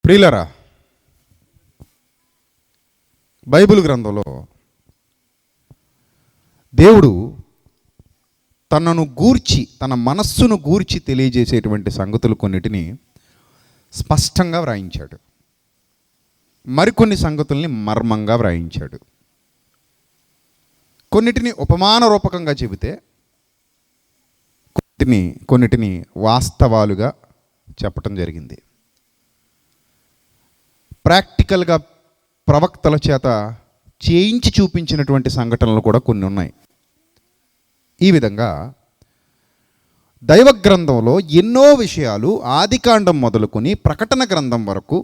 ప్రియులరా, బైబిల్ గ్రంథంలో దేవుడు తనను గూర్చి, తన మనస్సును గూర్చి తెలియజేసేటువంటి సంగతులు కొన్నిటిని స్పష్టంగా వ్రాయించాడు. మరికొన్ని సంగతుల్ని మర్మంగా వ్రాయించాడు. కొన్నిటిని ఉపమాన రూపకంగా చెబితే కొన్నిటిని వాస్తవాలుగా చెప్పటం జరిగింది. ప్రాక్టికల్గా ప్రవక్తల చేత చేయించి చూపించినటువంటి సంఘటనలు కూడా కొన్ని ఉన్నాయి. ఈ విధంగా దైవ గ్రంథంలో ఎన్నో విషయాలు ఆదికాండం మొదలుకొని ప్రకటన గ్రంథం వరకు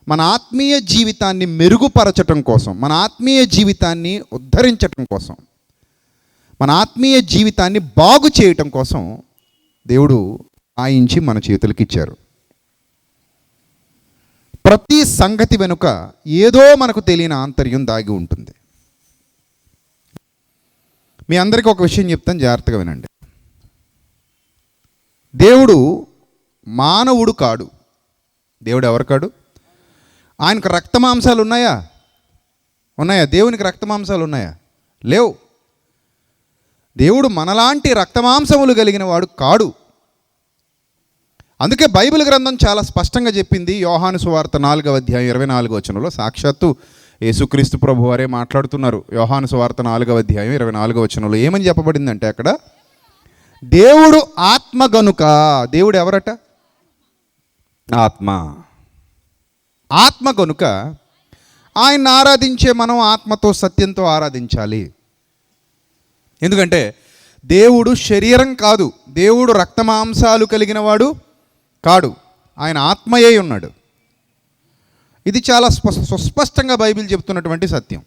మన ఆత్మీయ జీవితాన్ని మెరుగుపరచటం కోసం, మన ఆత్మీయ జీవితాన్ని ఉద్ధరించటం కోసం, మన ఆత్మీయ జీవితాన్ని బాగు చేయటం కోసం దేవుడు ఆయించి మన చేతులకి ఇచ్చారు. ప్రతి సంగతి వెనుక ఏదో మనకు తెలియని ఆంతర్యం దాగి ఉంటుంది. మీ అందరికీ ఒక విషయం చెప్తాను, జాగ్రత్తగా వినండి. దేవుడు మానవుడు కాడు. దేవుడు ఎవరు కాడు? ఆయనకు రక్తమాంసాలు ఉన్నాయా? దేవునికి రక్తమాంసాలు ఉన్నాయా? లేవు. దేవుడు మనలాంటి రక్తమాంసములు కలిగిన వాడు కాడు. అందుకే బైబిల్ గ్రంథం చాలా స్పష్టంగా చెప్పింది. యోహాను సువార్త 4వ అధ్యాయం 24వ వచనంలో సాక్షాత్తు యేసుక్రీస్తు ప్రభు వారే మాట్లాడుతున్నారు. యోహాను సువార్త 4వ అధ్యాయం 24వ వచనంలో ఏమని చెప్పబడిందంటే, అక్కడ దేవుడు ఆత్మ గనుక, దేవుడు ఎవరట? ఆత్మ. ఆత్మ గనుక ఆయన్ని ఆరాధించే మనం ఆత్మతో సత్యంతో ఆరాధించాలి. ఎందుకంటే దేవుడు శరీరం కాదు, దేవుడు రక్తమాంసాలు కలిగిన వాడు కాడు, ఆయన ఆత్మయే ఉన్నాడు. ఇది చాలా సుస్పష్టంగా బైబిల్ చెప్తున్నటువంటి సత్యం.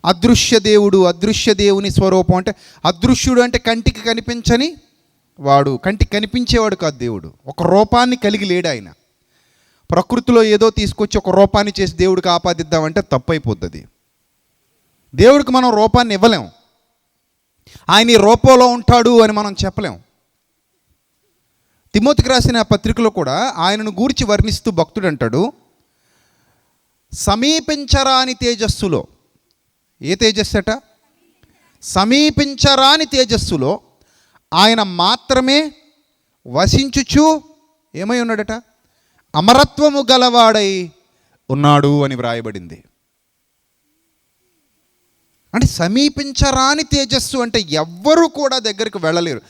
అదృశ్య దేవుడు, అదృశ్య దేవుని స్వరూపం అంటే, అదృశ్యుడు అంటే కంటికి కనిపించని వాడు, కంటికి కనిపించేవాడు కాదు దేవుడు. ఒక రూపాన్ని కలిగి లేడు ఆయన. ప్రకృతిలో ఏదో తీసుకొచ్చి ఒక రూపాన్ని చేసి దేవుడికి ఆపాదిద్దామంటే తప్పైపోతుంది. దేవుడికి మనం రూపాన్ని ఇవ్వలేం. ఆయన ఈ రూపంలో ఉంటాడు అని మనం చెప్పలేం. తిమోతికి రాసిన పత్రికలో కూడా ఆయనను గూర్చి వర్ణిస్తూ భక్తుడు అంటాడు, సమీపించరాని తేజస్సులో, ఏ తేజస్సు అట? సమీపించరాని తేజస్సులో ఆయన మాత్రమే వసించుచు ఏమై ఉన్నాడట? అమరత్వము గలవాడై ఉన్నాడు అని వ్రాయబడింది. అంటే సమీపించరాని తేజస్సు అంటే ఎవ్వరూ కూడా దగ్గరికి వెళ్ళలేరు.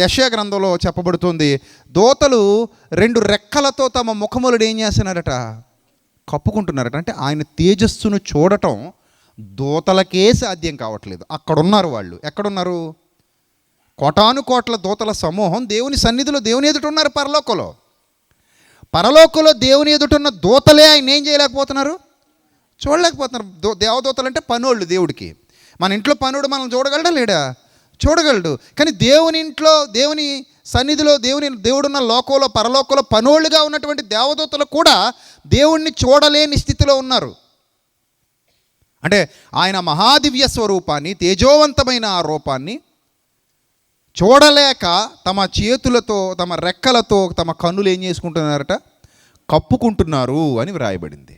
యెషయా గ్రంథంలో చెప్పబడుతుంది, దోతలు 2 రెక్కలతో తమ ముఖములను ఏం చేస్తున్నారట? కప్పుకుంటున్నారట. అంటే ఆయన తేజస్సును చూడటం దోతలకే సాధ్యం కావట్లేదు. అక్కడున్నారు వాళ్ళు. ఎక్కడున్నారు? కోటాను కోట్ల దోతల సమూహం దేవుని సన్నిధిలో, దేవుని ఎదుట ఉన్నారు. పరలోకంలో దేవుని ఎదుటున్న దోతలే ఆయన ఏం చేయలేకపోతున్నారు? చూడలేకపోతున్నారు. దేవదూతలు అంటే పనోళ్ళు దేవుడికి. మన ఇంట్లో పనుడు మనం చూడగలడా? లేడా? చూడగలడు. కానీ దేవుని ఇంట్లో, దేవుని సన్నిధిలో, దేవుడున్న లోకంలో, పరలోకంలో పనోళ్ళుగా ఉన్నటువంటి దేవదూతలు కూడా దేవుణ్ణి చూడలేని స్థితిలో ఉన్నారు. అంటే ఆయన మహాదివ్య స్వరూపాన్ని, తేజోవంతమైన ఆ రూపాన్ని చూడలేక తమ చేతులతో, తమ రెక్కలతో తమ కన్నులు ఏం చేసుకుంటున్నారట? కప్పుకుంటున్నారు అని వ్రాయబడింది.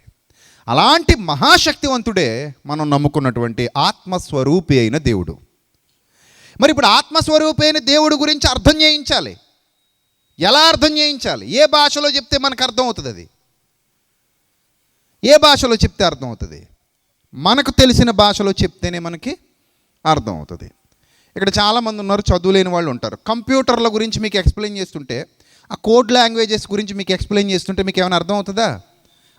అలాంటి మహాశక్తివంతుడే మనం నమ్ముకున్నటువంటి ఆత్మస్వరూపి అయిన దేవుడు. మరి ఇప్పుడు ఆత్మస్వరూపి అయిన దేవుడు గురించి అర్థం చేయించాలి. ఎలా అర్థం చేయించాలి? ఏ భాషలో చెప్తే మనకు అర్థమవుతుంది? అది ఏ భాషలో చెప్తే అర్థమవుతుంది? మనకు తెలిసిన భాషలో చెప్తేనే మనకి అర్థమవుతుంది. ఇక్కడ చాలామంది ఉన్నారు, చదువులేని వాళ్ళు ఉంటారు. కంప్యూటర్ల గురించి మీకు ఎక్స్ప్లెయిన్ చేస్తుంటే, ఆ కోడ్ లాంగ్వేజెస్ గురించి మీకు ఎక్స్ప్లెయిన్ చేస్తుంటే మీకు ఏమైనా అర్థం అవుతుందా?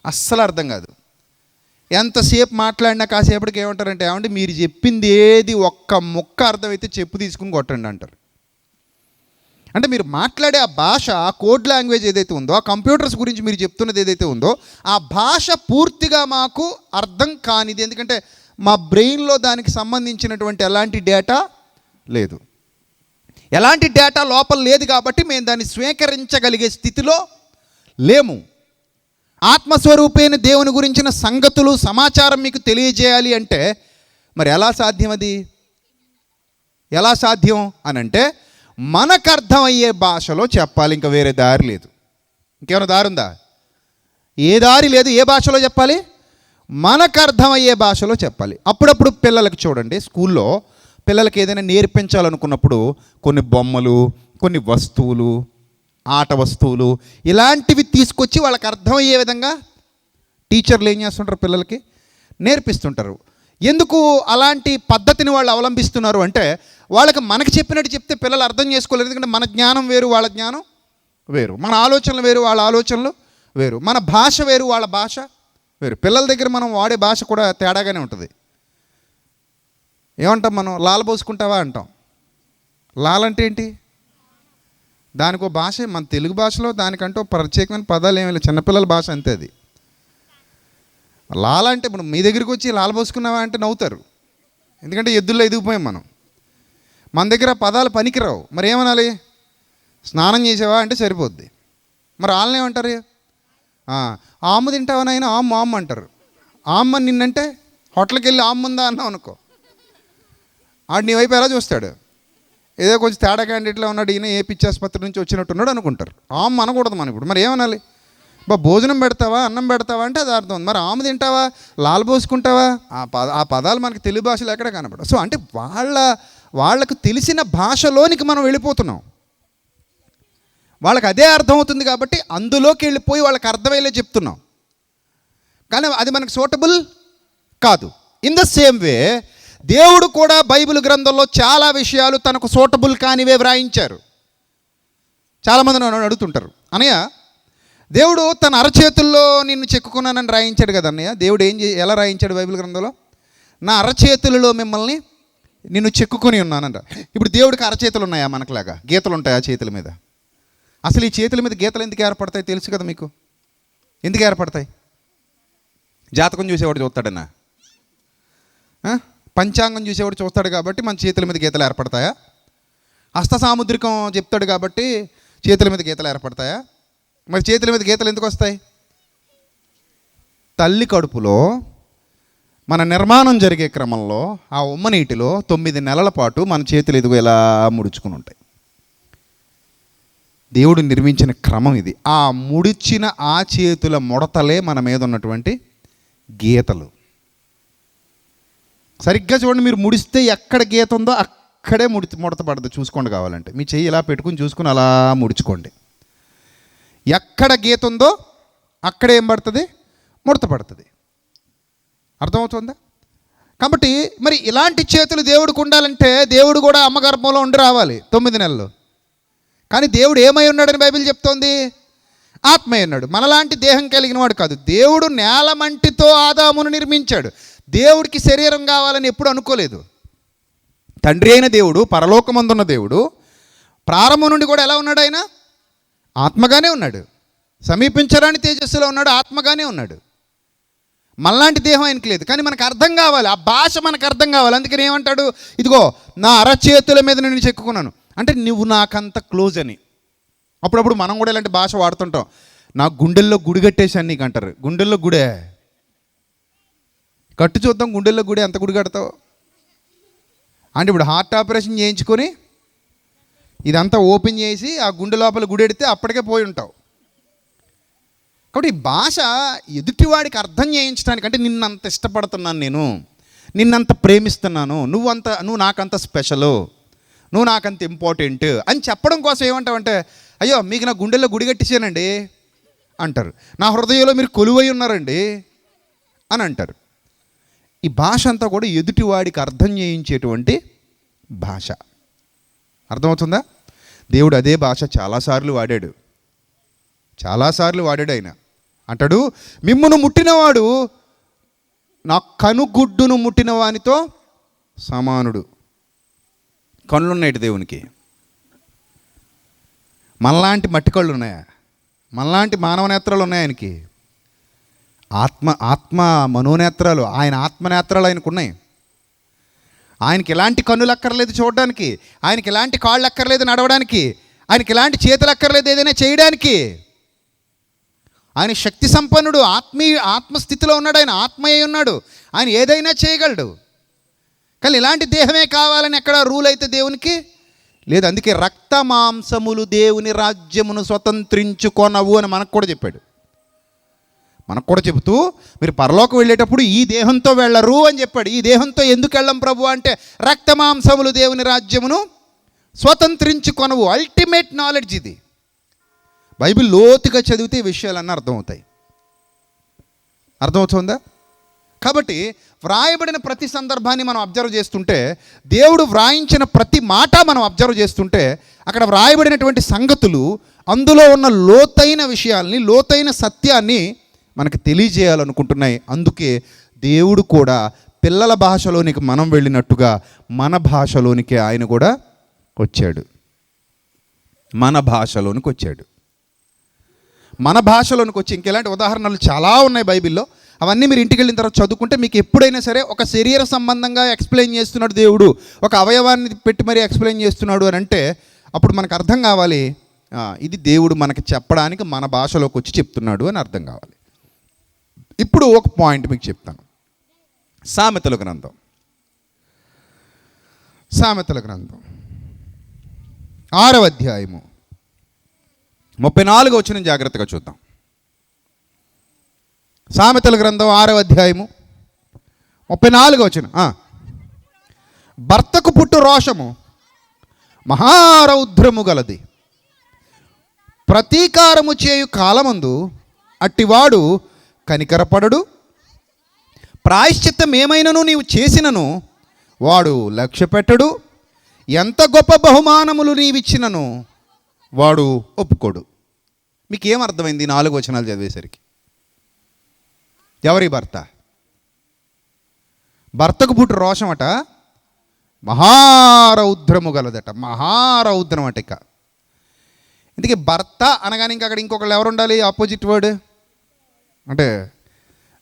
అస్సలు అర్థం కాదు. ఎంతసేపు మాట్లాడినా కాసేపటికి ఏమంటారంటే, ఏమంటే మీరు చెప్పింది ఏది ఒక్క ముక్క అర్థమైతే చెప్పు తీసుకుని కొట్టండి అంటారు. అంటే మీరు మాట్లాడే ఆ భాష, ఆ కోడ్ లాంగ్వేజ్ ఏదైతే ఉందో, ఆ కంప్యూటర్స్ గురించి మీరు చెప్తున్నది ఏదైతే ఉందో, ఆ భాష పూర్తిగా మాకు అర్థం కానిది. ఎందుకంటే మా బ్రెయిన్లో దానికి సంబంధించినటువంటి ఎలాంటి డేటా లేదు, ఎలాంటి డేటా లోపల లేదు. కాబట్టి మేము దాన్ని స్వీకరించగలిగే స్థితిలో లేము. ఆత్మస్వరూపైన దేవుని గురించిన సంగతులు, సమాచారం మీకు తెలియజేయాలి అంటే మరి ఎలా సాధ్యం? అది ఎలా సాధ్యం అని అంటే మనకు అర్థమయ్యే భాషలో చెప్పాలి. ఇంకా వేరే దారి లేదు. ఇంకేమైనా దారి ఉందా? ఏ దారి లేదు. ఏ భాషలో చెప్పాలి? మనకు అర్థమయ్యే భాషలో చెప్పాలి. అప్పుడప్పుడు పిల్లలకి చూడండి, స్కూల్లో పిల్లలకి ఏదైనా నేర్పించాలనుకున్నప్పుడు కొన్ని బొమ్మలు, కొన్ని వస్తువులు, ఆట వస్తువులు ఇలాంటివి తీసుకొచ్చి వాళ్ళకి అర్థమయ్యే విధంగా టీచర్లు ఏం చేస్తుంటారు? పిల్లలకి నేర్పిస్తుంటారు. ఎందుకు అలాంటి పద్ధతిని వాళ్ళు అవలంబిస్తున్నారు అంటే, వాళ్ళకి మనకి చెప్పినట్టు చెప్తే పిల్లలు అర్థం చేసుకోలేరు. ఎందుకంటే మన జ్ఞానం వేరు, వాళ్ళ జ్ఞానం వేరు, మన ఆలోచనలు వేరు, వాళ్ళ ఆలోచనలు వేరు, మన భాష వేరు, వాళ్ళ భాష వేరు. పిల్లల దగ్గర మనం వాడే భాష కూడా తేడాగానే ఉంటుంది. ఏమంటాం మనం? లాల పోసుకుంటావా అంటాం. లాల్ అంటే ఏంటి? దానికో భాష. మన తెలుగు భాషలో దానికంటూ ప్రత్యేకమైన పదాలు ఏమీ లేవు. చిన్నపిల్లల భాష అంతే అది. లాల అంటే ఇప్పుడు మీ దగ్గరికి వచ్చి లాల పోసుకున్నావా అంటే నవ్వుతారు. ఎందుకంటే ఎద్దుల్లో ఎదిగిపోయాం మనం. మన దగ్గర పదాలు పనికిరావు. మరి ఏమనాలి? స్నానం చేసావా అంటే సరిపోద్ది. మరి వాళ్ళని ఏమంటారు? ఆమ్మ తింటావా నాయన? ఆమ్మ ఆమ్మ అంటారు. ఆమ్మ నిన్నంటే హోటల్కి వెళ్ళి ఆమ్మ ఉందా అన్నావు అనుకో, ఆడు నీ వైపు ఎలా చూస్తాడు? ఏదో కొంచెం తేడా క్యాండిడేట్లో ఉన్నాడు, ఈయన ఏ పిచ్చి ఆసుపత్రి నుంచి వచ్చినట్టున్నాడు అనుకుంటారు. ఆమ్మ అనకూడదు మనం ఇప్పుడు. మరి ఏమనాలి? భోజనం పెడతావా, అన్నం పెడతావా అంటే అది అర్థం. మరి ఆమె తింటావా, లాల్ పోసుకుంటావా, ఆ పదాలు మనకి తెలుగు భాషలో ఎక్కడ కనపడవు. సో అంటే వాళ్ళకు తెలిసిన భాషలోనికి మనం వెళ్ళిపోతున్నాం. వాళ్ళకి అదే అర్థమవుతుంది కాబట్టి అందులోకి వెళ్ళిపోయి వాళ్ళకి అర్థమయ్యేలా చెప్తున్నాం. కానీ అది మనకు సూటబుల్ కాదు. ఇన్ ద సేమ్ వే దేవుడు కూడా బైబిల్ గ్రంథంలో చాలా విషయాలు తనకు సూటబుల్ కానివే వ్రాయించారు. చాలామంది నన్ను అడుగుతుంటారు, అన్నయ్య దేవుడు తన అరచేతుల్లో నిన్ను చెక్కుకున్నానని రాయించాడు కదా అన్నయ్య. దేవుడు ఎలా రాయించాడు బైబిల్ గ్రంథంలో? నా అరచేతులలో మిమ్మల్ని నిన్ను చెక్కుకొని ఉన్నానంట. ఇప్పుడు దేవుడికి అరచేతులు ఉన్నాయా? మనకులాగా గీతలు ఉంటాయా చేతుల మీద? అసలు ఈ చేతుల మీద గీతలు ఎందుకు ఏర్పడతాయి తెలుసు కదా మీకు? ఎందుకు ఏర్పడతాయి? జాతకం చూసేవాడు చూస్తాడన్నా, పంచాంగం చూసేవాడు చూస్తాడు కాబట్టి మన చేతుల మీద గీతలు ఏర్పడతాయా? హస్త సాముద్రికం చెప్తాడు కాబట్టి చేతుల మీద గీతలు ఏర్పడతాయా? మరి చేతుల మీద గీతలు ఎందుకు వస్తాయి? తల్లి కడుపులో మన నిర్మాణం జరిగే క్రమంలో ఆ ఉమ్మ నీటిలో 9 నెలల పాటు మన చేతులు ఎదుగు ఎలా ముడుచుకుని ఉంటాయి. దేవుడు నిర్మించిన క్రమం ఇది. ఆ ముడిచిన ఆ చేతుల ముడతలే మన మీద ఉన్నటువంటి గీతలు. సరిగ్గా చూడండి, మీరు ముడిస్తే ఎక్కడ గీత ఉందో అక్కడే ముడత పడదు. చూసుకోండి, కావాలంటే మీ చెయ్యి ఇలా పెట్టుకుని చూసుకుని అలా ముడుచుకోండి. ఎక్కడ గీత ఉందో అక్కడే ఏం పడుతుంది? ముడత పడుతుంది. అర్థమవుతుందా? కాబట్టి మరి ఇలాంటి చేతులు దేవుడికి ఉండాలంటే దేవుడు కూడా అమ్మ గర్భంలో ఉండి రావాలి 9 నెలలు. కానీ దేవుడు ఏమై ఉన్నాడని బైబిల్ చెప్తోంది? ఆత్మయ్య ఉన్నాడు. మనలాంటి దేహం కలిగిన వాడు కాదు. దేవుడు నేలమంటితో ఆదామును నిర్మించాడు. దేవుడికి శరీరం కావాలని ఎప్పుడు అనుకోలేదు. తండ్రి అయిన దేవుడు, పరలోకమందున్న దేవుడు ప్రారంభం నుండి కూడా ఎలా ఉన్నాడు? ఆయన ఆత్మగానే ఉన్నాడు. సమీపించరాని తేజస్సులో ఉన్నాడు, ఆత్మగానే ఉన్నాడు. మనలాంటి దేహం ఆయనకి లేదు. కానీ మనకు అర్థం కావాలి, ఆ భాష మనకు అర్థం కావాలి. అందుకని ఏమంటాడు? ఇదిగో నా అరచేతుల మీద నేను చెక్కుకున్నాను అంటే నువ్వు నాకంత క్లోజ్ అని. అప్పుడప్పుడు మనం కూడా ఇలాంటి భాష వాడుతుంటాం. నా గుండెల్లో గుడి కట్టేశాను నీకు అంటారు. గుండెల్లో గుడే కట్టు చూద్దాం, గుండెల్లో గుడి ఎంత గుడి కడతావు అంటే ఇప్పుడు హార్ట్ ఆపరేషన్ చేయించుకొని ఇదంతా ఓపెన్ చేసి ఆ గుండె లోపల గుడి ఎడితే అప్పటికే పోయి ఉంటావు. కాబట్టి ఈ భాష ఎదుటివాడికి అర్థం చేయించడానికి, అంటే నిన్నంత ఇష్టపడుతున్నాను, నేను నిన్నంత ప్రేమిస్తున్నాను, నువ్వు నాకంత స్పెషలు, నువ్వు నాకంత ఇంపార్టెంట్ అని చెప్పడం కోసం ఏమంటావంటే, అయ్యో మీకు నా గుండెల్లో గుడి కట్టించానండి అంటారు, నా హృదయంలో మీరు కొలువై ఉన్నారండి అని అంటారు. ఈ భాష అంతా కూడా ఎదుటివాడికి అర్థం చేయించేటువంటి భాష. అర్థమవుతుందా? దేవుడు అదే భాష చాలాసార్లు వాడాడు. ఆయన అంటాడు, మిమ్మును ముట్టినవాడు నా కనుగుడ్డును ముట్టిన వానితో సమానుడు. కళ్ళున్నాయి దేవునికి. మనలాంటి మట్టి కళ్ళు ఉన్నాయా? మనలాంటి మానవ నేత్రాలు ఉన్నాయి ఆయనకి. ఆత్మ మనోనేత్రాలు, ఆయన ఆత్మనేత్రాలు ఆయనకు ఉన్నాయి. ఆయనకి ఎలాంటి కన్నులు అక్కర్లేదు చూడడానికి, ఆయనకి ఎలాంటి కాళ్ళు అక్కర్లేదు నడవడానికి, ఆయనకి ఎలాంటి చేతులు అక్కర్లేదు ఏదైనా చేయడానికి. ఆయన శక్తి సంపన్నుడు, ఆత్మస్థితిలో ఉన్నాడు. ఆయన ఆత్మయ్య ఉన్నాడు. ఆయన ఏదైనా చేయగలడు. కానీ ఇలాంటి దేహమే కావాలని ఎక్కడ రూల్ అయితే దేవునికి లేదు. అందుకే రక్త మాంసములు దేవుని రాజ్యమును స్వతంత్రించుకొనవు అని మనకు కూడా చెప్పాడు. మనకు కూడా చెబుతూ మీరు పరలోకం వెళ్ళేటప్పుడు ఈ దేహంతో వెళ్ళరు అని చెప్పాడు. ఈ దేహంతో ఎందుకు వెళ్ళం ప్రభు అంటే, రక్తమాంసములు దేవుని రాజ్యమును స్వతంత్రించుకొనవు. అల్టిమేట్ నాలెడ్జ్ ఇది. బైబిల్ లోతుగా చదివితే ఈ విషయాలన్నీ అర్థమవుతాయి. అర్థమవుతుందా? కాబట్టి వ్రాయబడిన ప్రతి సందర్భాన్ని మనం అబ్జర్వ్ చేస్తుంటే, దేవుడు వ్రాయించిన ప్రతి మాట మనం అబ్జర్వ్ చేస్తుంటే, అక్కడ వ్రాయబడినటువంటి సంగతులు, అందులో ఉన్న లోతైన విషయాల్ని, లోతైన సత్యాన్ని మనకు తెలియజేయాలనుకుంటున్నాయి. అందుకే దేవుడు కూడా పిల్లల భాషలోనికి మనం వెళ్ళినట్టుగా మన భాషలోనికి ఆయన కూడా వచ్చాడు. మన భాషలోనికి వచ్చాడు. మన భాషలోనికి వచ్చి, ఇంకెలాంటి ఉదాహరణలు చాలా ఉన్నాయి బైబిల్లో. అవన్నీ మీరు ఇంటికి వెళ్ళిన తర్వాత చదువుకుంటే మీకు ఎప్పుడైనా సరే ఒక శరీర సంబంధంగా ఎక్స్ప్లెయిన్ చేస్తున్నాడు దేవుడు, ఒక అవయవాన్ని పెట్టి మరీ ఎక్స్ప్లెయిన్ చేస్తున్నాడు అని అంటే, అప్పుడు మనకు అర్థం కావాలి, ఇది దేవుడు మనకి చెప్పడానికి మన భాషలోకి వచ్చి చెప్తున్నాడు అని అర్థం కావాలి. ఇప్పుడు ఒక పాయింట్ మీకు చెప్తాను. సామెతల గ్రంథం 6వ అధ్యాయము 34వ వచనం జాగ్రత్తగా చూద్దాం. సామెతల గ్రంథం 6వ అధ్యాయము 34వ వచనం. భర్తకు పుట్టు రోషము మహారౌద్రము గలది, ప్రతీకారము చేయు కాలమందు అట్టివాడు కనికరపడడు. ప్రాయశ్చిత్తం ఏమైనను నీవు చేసినను వాడు లక్ష్య పెట్టడు. ఎంత గొప్ప బహుమానములు నీవిచ్చినను వాడు ఒప్పుకోడు. మీకేం అర్థమైంది 4 వచనాలు చదివేసరికి? ఎవరి భర్త? భర్తకు పుట్టు రోషమట మహారౌద్రము గలదట. మహారౌద్రం అట. ఇక ఇందుకే భర్త అనగానే ఇంకా అక్కడ ఇంకొకళ్ళు ఎవరు ఉండాలి? ఆపోజిట్ వర్డ్ అంటే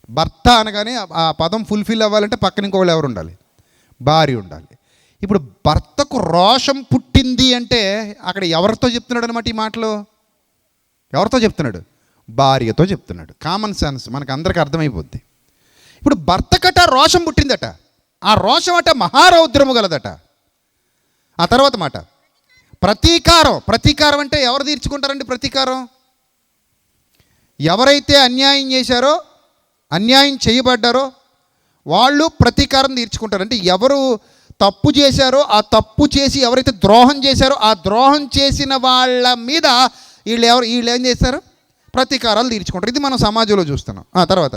భర్త అనగానే ఆ పదం ఫుల్ఫిల్ అవ్వాలంటే పక్కన ఇంకొకళ్ళు ఎవరు ఉండాలి? భార్య ఉండాలి. ఇప్పుడు భర్తకు రోషం పుట్టింది అంటే అక్కడ ఎవరితో చెప్తున్నాడు అనమాట ఈ మాటలు? ఎవరితో చెప్తున్నాడు? భార్యతో చెప్తున్నాడు. కామన్ సెన్స్ మనకు అందరికీ అర్థమైపోద్ది. ఇప్పుడు భర్తకట రోషం పుట్టిందట. ఆ రోషం అట మహారౌద్రము గలదట. ఆ తర్వాత మాట ప్రతీకారం. ప్రతీకారం అంటే ఎవరు తీర్చుకుంటారండి ప్రతీకారం? ఎవరైతే అన్యాయం చేశారో, అన్యాయం చేయబడ్డారో వాళ్ళు ప్రతీకారం తీర్చుకుంటారు. అంటే ఎవరు తప్పు చేశారో, ఆ తప్పు చేసి ఎవరైతే ద్రోహం చేశారో ఆ ద్రోహం చేసిన వాళ్ళ మీద వీళ్ళు ఏం చేస్తారు? ప్రతీకారాలు తీర్చుకుంటారు. ఇది మనం సమాజంలో చూస్తున్నాం. తర్వాత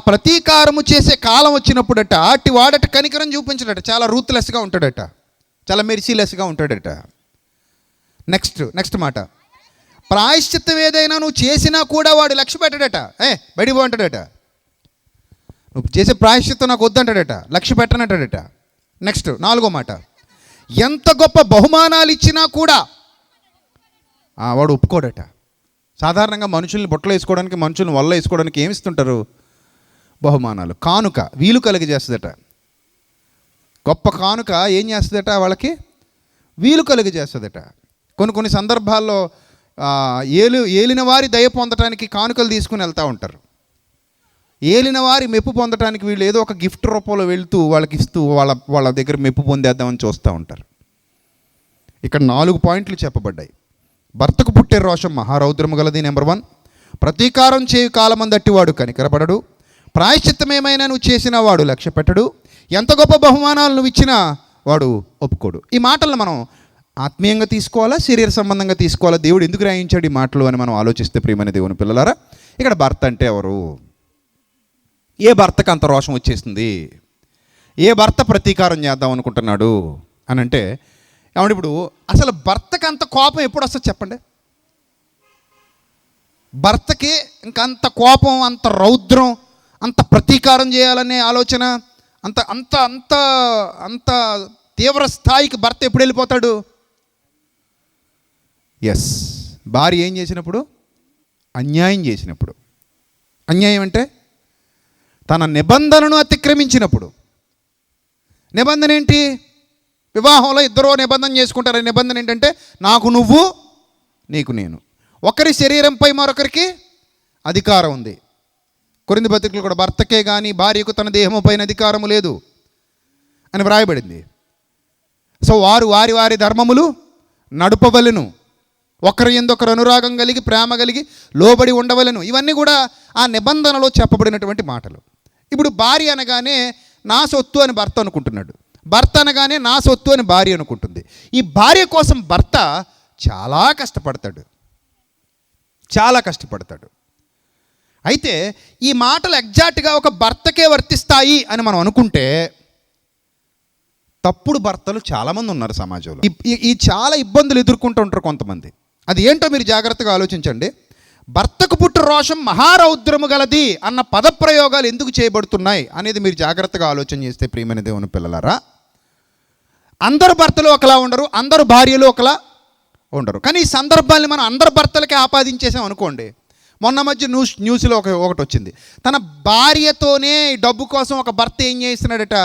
ప్రతీకారము చేసే కాలం వచ్చినప్పుడట అట్టి వాడట కనికరం చూపించడట. చాలా రూత్లెస్గా ఉంటాడట, చాలా మెర్సీలెస్గా ఉంటాడట. నెక్స్ట్ మాట ప్రాయశ్చిత్తం ఏదైనా నువ్వు చేసినా కూడా వాడు లక్ష్య పెట్టడట. బయటికి పోంటాడట. నువ్వు చేసే ప్రాయశ్చిత్తం నాకు వద్దంటాడట, లక్ష్య పెట్టనంటాడట. నెక్స్ట్ 4వ మాట ఎంత గొప్ప బహుమానాలు ఇచ్చినా కూడా వాడు ఒప్పుకోడట. సాధారణంగా మనుషుల్ని బొట్టలు వేసుకోవడానికి, మనుషుల్ని వల్ల వేసుకోవడానికి ఏమి ఇస్తుంటారు? బహుమానాలు, కానుక వీలు కలిగి చేస్తుందట. గొప్ప కానుక ఏం చేస్తుందట? వాళ్ళకి వీలు కలిగి చేస్తుందట. కొన్ని సందర్భాల్లో ఏలిన వారి దయ పొందటానికి కానుకలు తీసుకుని వెళ్తూ ఉంటారు. ఏలిన వారి మెప్పు పొందటానికి వీళ్ళు ఏదో ఒక గిఫ్ట్ రూపంలో వెళ్తూ వాళ్ళకి ఇస్తూ వాళ్ళ దగ్గర మెప్పు పొందేద్దామని చూస్తూ ఉంటారు. ఇక్కడ 4 పాయింట్లు చెప్పబడ్డాయి. భర్తకు పుట్టే రోషం మహారౌద్రము గలది. నెంబర్ 1, ప్రతీకారం చేయు కాలమందు అట్టివాడు కనికరపడడు. ప్రాయశ్చిత్తం ఏమైనా నువ్వు చేసినా వాడు లక్ష్య పెట్టడు. ఎంత గొప్ప బహుమానాలు నువ్వు ఇచ్చినా వాడు ఒప్పుకోడు. ఈ మాటలను మనం ఆత్మీయంగా తీసుకోవాలా, శరీర సంబంధంగా తీసుకోవాలా? దేవుడు ఎందుకు రాయించాడు ఈ మాటలు అని మనం ఆలోచిస్తే, ప్రియమైన దేవుని పిల్లలారా, ఇక్కడ భర్త అంటే ఎవరు? ఏ భర్తకు అంత రోషం వచ్చేసింది? ఏ భర్త ప్రతీకారం చేద్దాం అనుకుంటున్నాడు అని అంటే, ఏమంటే ఇప్పుడు అసలు భర్తకి అంత కోపం ఎప్పుడు వస్తుంది చెప్పండి? భర్తకి ఇంకంత కోపం, అంత రౌద్రం, అంత ప్రతీకారం చేయాలనే ఆలోచన, అంత అంత అంత అంత తీవ్ర స్థాయికి భర్త ఎప్పుడు వెళ్ళిపోతాడు? భార్య ఏం చేసినప్పుడు? అన్యాయం చేసినప్పుడు. అన్యాయం అంటే తన నిబంధనను అతిక్రమించినప్పుడు. నిబంధన ఏంటి? వివాహంలో ఇద్దరూ నిబంధన చేసుకుంటారు. నిబంధన ఏంటంటే నాకు నువ్వు, నీకు నేను. ఒకరి శరీరంపై మరొకరికి అధికారం ఉంది. కొరింథీ పత్రికలో కూడా భర్తకే కానీ భార్యకు తన దేహము పైన అధికారము లేదు అని వ్రాయబడింది. సో వారు వారి ధర్మములు నడుపవలెను. ఒకరి యందు అనురాగం కలిగి, ప్రేమ కలిగి, లోబడి ఉండవలెను. ఇవన్నీ కూడా ఆ నిబంధనలో చెప్పబడినటువంటి మాటలు. ఇప్పుడు భార్య అనగానే నా సొత్తు అని భర్త అనుకుంటున్నాడు, భర్త అనగానే నా సొత్తు అని భార్య అనుకుంటుంది. ఈ భార్య కోసం భర్త చాలా కష్టపడతాడు, చాలా కష్టపడతాడు. అయితే ఈ మాటలు ఎగ్జాక్ట్గా ఒక భర్తకే వర్తిస్తాయి అని మనం అనుకుంటే తప్పుడు భర్తలు చాలామంది ఉన్నారు సమాజంలో. ఈ చాలా ఇబ్బందులు ఎదుర్కొంటూ ఉంటారు కొంతమంది. అది ఏంటో మీరు జాగ్రత్తగా ఆలోచించండి. భర్తకు పుట్టు రోషం మహారౌద్రము గలది అన్న పదప్రయోగాలు ఎందుకు చేయబడుతున్నాయి అనేది మీరు జాగ్రత్తగా ఆలోచన చేస్తే, ప్రియమైన దేవుని పిల్లలారా, అందరు భర్తలు ఒకలా ఉండరు, అందరు భార్యలు ఒకలా ఉండరు. కానీ ఈ సందర్భాన్ని మనం అందరు భర్తలకే ఆపాదించేసాం అనుకోండి. మొన్న మధ్య న్యూస్లో ఒకటి వచ్చింది. తన భార్యతోనే డబ్బు కోసం ఒక భర్త ఏం చేస్తున్నాడట,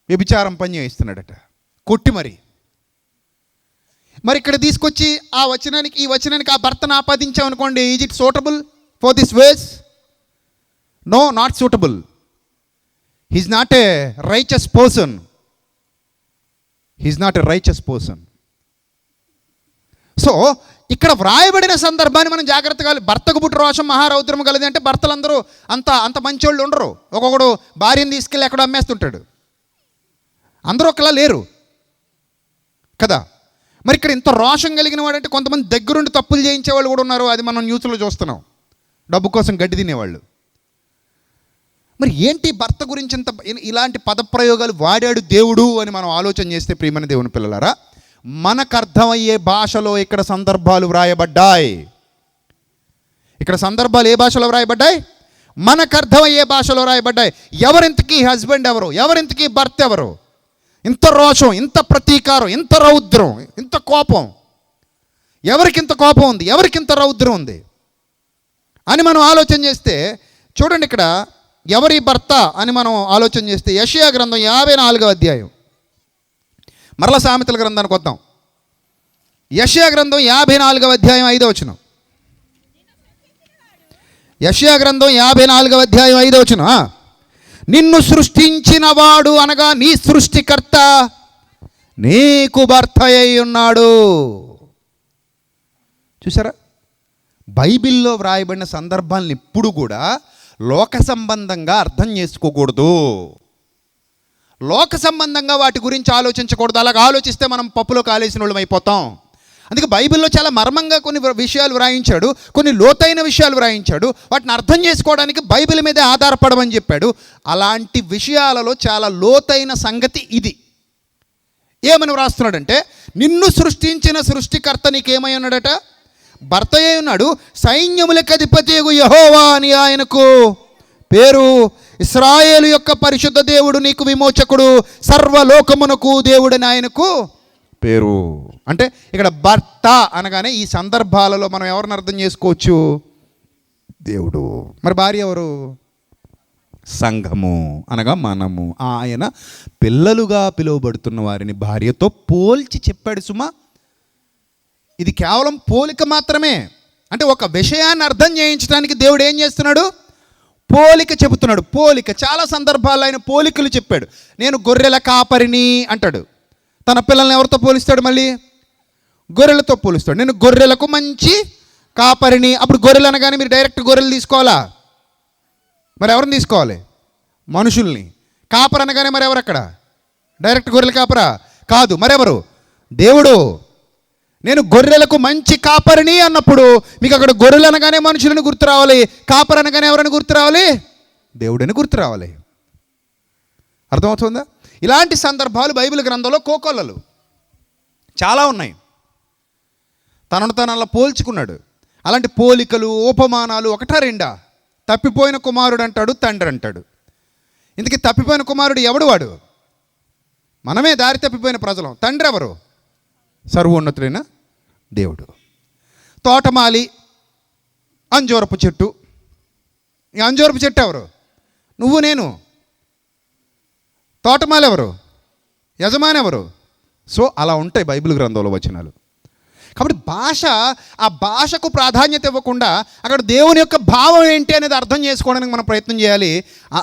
వ్యభిచారం పని చేస్తున్నాడట, కొట్టి మరి ఇక్కడ తీసుకొచ్చి ఈ వచనానికి ఆ భర్తను ఆపాదించామనుకోండి, is it suitable for this verse? No, not suitable. He's not a righteous person. He's not a righteous person. So ఇక్కడ వ్రాయబడిన సందర్భాన్ని మనం జాగ్రత్తగా, భర్తకు పుట్టు రోషం మహారౌద్రము గలది అంటే భర్తలందరూ అంత మంచోళ్ళు ఉండరు. ఒక్కొక్కడు భార్యను తీసుకెళ్ళి ఎక్కడో అమ్మేస్తుంటాడు. అందరూ ఒకలా లేరు కదా. మరి ఇక్కడ ఇంత రోషం కలిగిన వాడంటే కొంతమంది దగ్గరుండి తప్పులు చేయించే వాళ్ళు కూడా ఉన్నారు. అది మనం న్యూస్లో చూస్తున్నాం, డబ్బు కోసం గడ్డి తినేవాళ్ళు. మరి ఏంటి భర్త గురించి ఇలాంటి పదప్రయోగాలు వాడాడు దేవుడు అని మనం ఆలోచన చేస్తే, ప్రియమైన దేవుని పిల్లలారా, మనకు అర్థమయ్యే భాషలో ఇక్కడ సందర్భాలు వ్రాయబడ్డాయి. ఇక్కడ సందర్భాలు ఏ భాషలో వ్రాయబడ్డాయి? మనకు అర్థమయ్యే భాషలో వ్రాయబడ్డాయి. ఎవరింతకీ హస్బెండ్ ఎవరు, ఎవరింతకీ భర్త ఎవరు? ఇంత రోషం, ఇంత ప్రతీకారం, ఇంత రౌద్రం, ఇంత కోపం, ఎవరికింత కోపం ఉంది, ఎవరికింత రౌద్రం ఉంది అని మనం ఆలోచన చేస్తే, చూడండి ఇక్కడ ఎవరి భర్త అని మనం ఆలోచన చేస్తే, యెషయా గ్రంథం 54వ అధ్యాయం. మరలా సామెతల గ్రంథానికి వద్దాం. యెషయా గ్రంథం 54వ అధ్యాయం 5వ వచనం. యెషయా గ్రంథం 54వ అధ్యాయం 5వ వచనం. నిన్ను సృష్టించిన వాడు అనగా నీ సృష్టికర్త నీకు భర్త అయి ఉన్నాడు. చూసారా, బైబిల్లో వ్రాయబడిన సందర్భాలను ఎప్పుడు కూడా లోక సంబంధంగా అర్థం చేసుకోకూడదు, లోక సంబంధంగా వాటి గురించి ఆలోచించకూడదు. అలాగ ఆలోచిస్తే మనం పప్పులో కాలేసిన వాళ్ళం అయిపోతాం. అందుకే బైబిల్లో చాలా మర్మంగా కొన్ని విషయాలు వ్రాయించాడు, కొన్ని లోతైన విషయాలు వ్రాయించాడు. వాటిని అర్థం చేసుకోవడానికి బైబిల్ మీదే ఆధారపడమని చెప్పాడు. అలాంటి విషయాలలో చాలా లోతైన సంగతి ఇది. ఏమని వ్రాస్తున్నాడంటే, నిన్ను సృష్టించిన సృష్టికర్త నీకేమై ఉన్నాడట? భర్త అయి ఉన్నాడు. సైన్యములకు అధిపతియగు యెహోవా అని ఆయనకు పేరు. ఇశ్రాయేలు యొక్క పరిశుద్ధ దేవుడు నీకు విమోచకుడు, సర్వలోకమునకు దేవుడని ఆయనకు పేరు. అంటే ఇక్కడ భర్త అనగానే ఈ సందర్భాలలో మనం ఎవరిని అర్థం చేసుకోవచ్చు? దేవుడు. మరి భార్య ఎవరు? సంఘము అనగా మనము. ఆయన పిల్లలుగా పిలువబడుతున్న వారిని భార్యతో పోల్చి చెప్పాడు సుమా. ఇది కేవలం పోలిక మాత్రమే. అంటే ఒక విషయాన్ని అర్థం చేయించడానికి దేవుడు ఏం చేస్తున్నాడు? పోలిక చెబుతున్నాడు. పోలిక. చాలా సందర్భాల్లో ఆయన పోలికలు చెప్పాడు. నేను గొర్రెల కాపరిని అంటాడు. తన పిల్లల్ని ఎవరితో పోలిస్తాడు? మళ్ళీ గొర్రెలతో పోలిస్తాడు. నేను గొర్రెలకు మంచి కాపరిని. అప్పుడు గొర్రెలు అనగానే మీరు డైరెక్ట్ గొర్రెలు తీసుకోవాలా? మరి ఎవరిని తీసుకోవాలి? మనుషుల్ని. కాపర్ అనగానే మరి ఎవరు అక్కడ? డైరెక్ట్ గొర్రెల కాపరా? కాదు. మరెవరు? దేవుడు. నేను గొర్రెలకు మంచి కాపరిని అన్నప్పుడు మీకు అక్కడ గొర్రెలు అనగానే మనుషులను గుర్తు రావాలి, కాపర్ అనగానే ఎవరైనా గుర్తు రావాలి? దేవుడిని గుర్తు రావాలి. అర్థమవుతుందా? ఇలాంటి సందర్భాలు బైబిల్ గ్రంథంలో కోకొల్లలు చాలా ఉన్నాయి. తనను తను అలా పోల్చుకున్నాడు. అలాంటి పోలికలు, ఉపమానాలు ఒకటా రెండా? తప్పిపోయిన కుమారుడు అంటాడు, తండ్రి అంటాడు. ఇందుకే తప్పిపోయిన కుమారుడు ఎవడు? వాడు మనమే, దారి తప్పిపోయిన ప్రజలం. తండ్రి ఎవరు? సర్వోన్నతుడైన దేవుడు. తోటమాలి, అంజూరపు చెట్టు. ఈ అంజూరపు చెట్టు ఎవరు? నువ్వు నేను. తోటమాలి ఎవరు? యజమాని ఎవరు? సో అలా ఉంటాయి బైబిల్ గ్రంథంలో వచనాలు. కాబట్టి ఆ భాషకు ప్రాధాన్యత ఇవ్వకుండా అక్కడ దేవుని యొక్క భావం ఏంటి అనేది అర్థం చేసుకోవడానికి మనం ప్రయత్నం చేయాలి.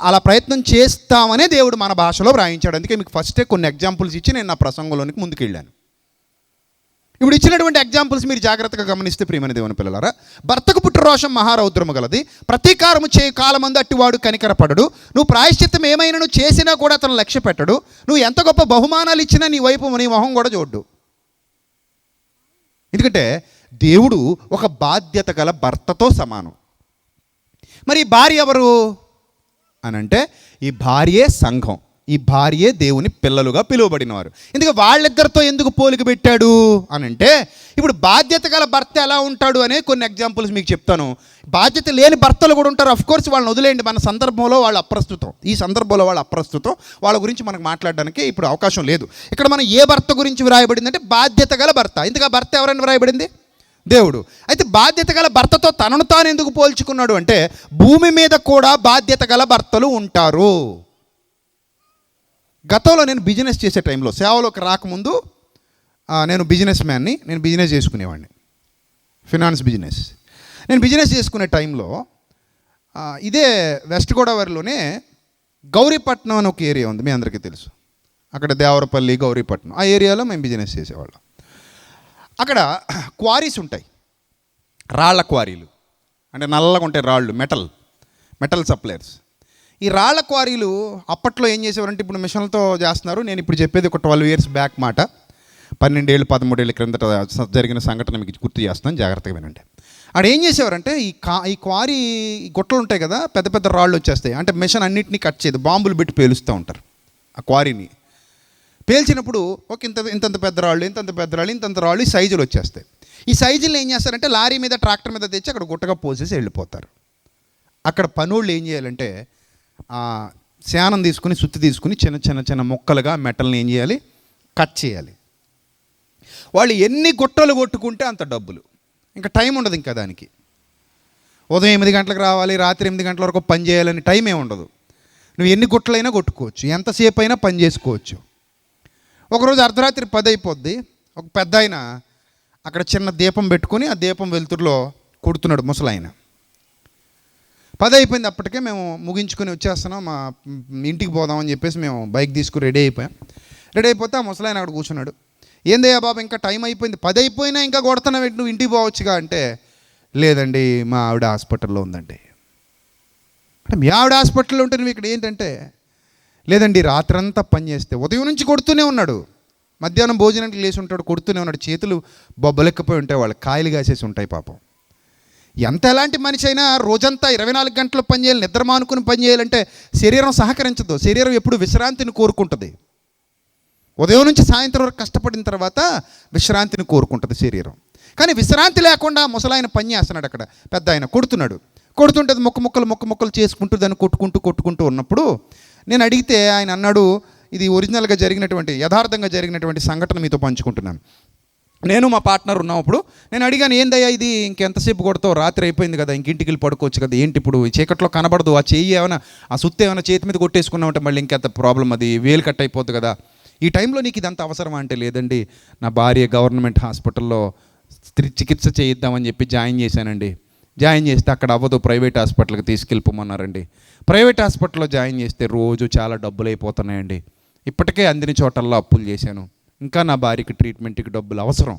అలా ప్రయత్నం చేస్తామనే దేవుడు మన భాషలో వ్రాయించాడు. అందుకే మీకు ఫస్టే కొన్ని ఎగ్జాంపుల్స్ ఇచ్చి నేను నా ప్రసంగంలోనికి ముందుకు వెళ్ళాను. ఇప్పుడు ఇచ్చినటువంటి ఎగ్జాంపుల్స్ మీరు జాగ్రత్తగా గమనిస్తే ప్రియమైన దేవుని పిల్లలారా, భర్తకు పుట్టు రోషం మహారౌద్రము గలది, ప్రతీకారము చేయు కాలమందు అట్టివాడు కనికరపడడు, నువ్వు ప్రాయశ్చిత్తం ఏమైనా నువ్వు చేసినా కూడా అతను లక్ష్య పెట్టడు, నువ్వు ఎంత గొప్ప బహుమానాలు ఇచ్చినా నీ వైపు నీ మొహం కూడా చూడ్డు. ఎందుకంటే దేవుడు ఒక బాధ్యత గల భర్తతో సమానం. మరి ఈ భార్య ఎవరు అనంటే, ఈ భార్యే సంఘం, ఈ భార్యే దేవుని పిల్లలుగా పిలువబడినవారు. ఎందుకు వాళ్ళిద్దరితో ఎందుకు పోలిక పెట్టాడు అనంటే, ఇప్పుడు బాధ్యత గల భర్త ఎలా ఉంటాడు అనే కొన్ని ఎగ్జాంపుల్స్ మీకు చెప్తాను. బాధ్యత లేని భర్తలు కూడా ఉంటారు. అఫ్ కోర్స్ వాళ్ళని వదిలేయండి, మన సందర్భంలో వాళ్ళు అప్రస్తుతం, ఈ సందర్భంలో వాళ్ళు అప్రస్తుతం, వాళ్ళ గురించి మనకు మాట్లాడడానికి ఇప్పుడు అవకాశం లేదు. ఇక్కడ మనం ఏ భర్త గురించి వ్రాయబడిందంటే బాధ్యత గల భర్త. ఇందుకు ఆ భర్త ఎవరైనా వ్రాయబడింది? దేవుడు. అయితే బాధ్యత గల భర్తతో తనను తాను ఎందుకు పోల్చుకున్నాడు అంటే, భూమి మీద కూడా బాధ్యత గల భర్తలు ఉంటారు. గతంలో నేను బిజినెస్ చేసే టైంలో, సేవలోకి రాకముందు నేను బిజినెస్ మ్యాన్ని, నేను బిజినెస్ చేసుకునేవాడిని, ఫినాన్స్ బిజినెస్. నేను బిజినెస్ చేసుకునే టైంలో ఇదే వెస్ట్ గోదావరిలోనే గౌరీపట్నం అని ఒక ఏరియా ఉంది, మీ అందరికీ తెలుసు. అక్కడ దేవరపల్లి, గౌరీపట్నం, ఆ ఏరియాలో మేము బిజినెస్ చేసేవాళ్ళం. అక్కడ క్వారీస్ ఉంటాయి, రాళ్ల క్వారీలు, అంటే నల్లగా ఉంటాయి రాళ్ళు, మెటల్ సప్లయర్స్. ఈ రాళ్ల క్వారీలు అప్పట్లో ఏం చేసేవారంటే, ఇప్పుడు మిషన్లతో చేస్తున్నారు. నేను ఇప్పుడు చెప్పేది ఒక 12 years బ్యాక్ మాట, 12 ఏళ్ళు 13 ఏళ్ళ క్రిందట జరిగిన సంఘటన మీకు గుర్తు చేస్తున్నాను, జాగ్రత్తగా వినండి. ఆడ ఏం చేసేవారంటే, ఈ క్వారీ గుట్టలు ఉంటాయి కదా, పెద్ద పెద్ద రాళ్ళు వచ్చేస్తాయి, అంటే మిషన్ అన్నింటినీ కట్ చేయదు, బాంబులు పెట్టి పేలుస్తూ ఉంటారు. ఆ క్వారీని పేల్చినప్పుడు ఒక ఇంతంత పెద్ద రాళ్ళు, ఇంతంత రాళ్ళు ఈ సైజులు వచ్చేస్తాయి. ఈ సైజులు ఏం చేస్తారంటే లారీ మీద, ట్రాక్టర్ మీద తెచ్చి అక్కడ గుట్టగా పోసేసి వెళ్ళిపోతారు. అక్కడ పనోళ్ళు ఏం చేయాలంటే, శానం తీసుకుని, సుత్తి తీసుకుని చిన్న ముక్కలుగా మెటల్ని ఏం చేయాలి, కట్ చేయాలి. వాళ్ళు ఎన్ని గుట్టలు కొట్టుకుంటే అంత డబ్బులు. ఇంకా టైం ఉండదు ఇంకా దానికి. ఉదయం 8 గంటలకు రావాలి, రాత్రి 8 గంటల వరకు పని చేయాలని టైం ఏమి ఉండదు. నువ్వు ఎన్ని గుట్టలైనా కొట్టుకోవచ్చు, ఎంతసేపు అయినా పని చేసుకోవచ్చు. ఒకరోజు అర్ధరాత్రి 10 అయిపోద్ది. ఒక పెద్ద ఆయన అక్కడ చిన్న దీపం పెట్టుకుని ఆ దీపం వెలుతురులో కొడుతున్నాడు, ముసలాయన. 10 అయిపోయింది. అప్పటికే మేము ముగించుకొని వచ్చేస్తున్నాం, మా ఇంటికి పోదామని చెప్పేసి మేము బైక్ తీసుకుని రెడీ అయిపోయాం. రెడీ అయిపోతే ఆ ముసలాయన అక్కడ కూర్చున్నాడు. ఏందయ్యా బాబు, ఇంకా టైం అయిపోయింది, 10 అయిపోయినా ఇంకా కొడుతున్నావు, నువ్వు ఇంటికి పోవచ్చుగా అంటే, లేదండి మా ఆవిడ హాస్పిటల్లో ఉందండి. అంటే మీ ఆవిడ హాస్పిటల్లో ఉంటే నువ్వు ఇక్కడ ఏంటంటే, లేదండి రాత్రంతా పని చేస్తే ఉదయం నుంచి కొడుతూనే ఉన్నాడు, మధ్యాహ్నం భోజనానికి లేచి ఉంటాడు, కొడుతూనే ఉన్నాడు, చేతులు బొబ్బలెక్కిపోయి ఉంటాయి, వాళ్ళు కాయలు కాసేసి ఉంటాయి పాపం. ఎలాంటి మనిషి అయినా రోజంతా 24 గంటలు పని చేయాలి, నిద్ర మానుకుని పని చేయాలంటే శరీరం సహకరించదు. శరీరం ఎప్పుడు విశ్రాంతిని కోరుకుంటుంది. ఉదయం నుంచి సాయంత్రం వరకు కష్టపడిన తర్వాత విశ్రాంతిని కోరుకుంటుంది శరీరం. కానీ విశ్రాంతి లేకుండా ముసలాయన పని చేస్తున్నాడు. అక్కడ పెద్ద ఆయన కొడుతుంటే ముక్కలు చేసుకుంటూ దాన్ని కొట్టుకుంటూ ఉన్నప్పుడు నేను అడిగితే ఆయన అన్నాడు, ఇది ఒరిజినల్గా జరిగినటువంటి, యథార్థంగా జరిగినటువంటి సంఘటన మీతో పంచుకుంటున్నాను. నేను మా పార్ట్నర్ ఉన్నాం. అప్పుడు నేను అడిగాను, ఏందయ్యా ఇది, ఇంకెంతసేపు కొడతావు, రాత్రి అయిపోయింది కదా, ఇంకింటికి వెళ్ళి పడుకోవచ్చు కదా, ఏంటి ఇప్పుడు చీకట్లో కనబడదు, ఆ చెయ్యి ఏమైనా, ఆ సుత్తి ఏమైనా చేతి మీద కొట్టేసుకున్నామంటే మళ్ళీ ఇంకెంత ప్రాబ్లం, అది వేలు కట్ అయిపోద్ది కదా, ఈ టైంలో నీకు ఇదంతా అవసరమా అంటే, లేదండి నా భార్య గవర్నమెంట్ హాస్పిటల్లో చికిత్స చేయిద్దామని చెప్పి జాయిన్ చేశానండి. జాయిన్ చేస్తే అక్కడ అవ్వదు, ప్రైవేట్ హాస్పిటల్కి తీసుకెళ్ళిపోమన్నారండి. ప్రైవేట్ హాస్పిటల్లో జాయిన్ చేస్తే రోజు చాలా డబ్బులు అయిపోతున్నాయండి. ఇప్పటికే అందిన చోటల్లో అప్పులు చేశాను, ఇంకా నా భార్యకి ట్రీట్మెంట్కి డబ్బులు అవసరం,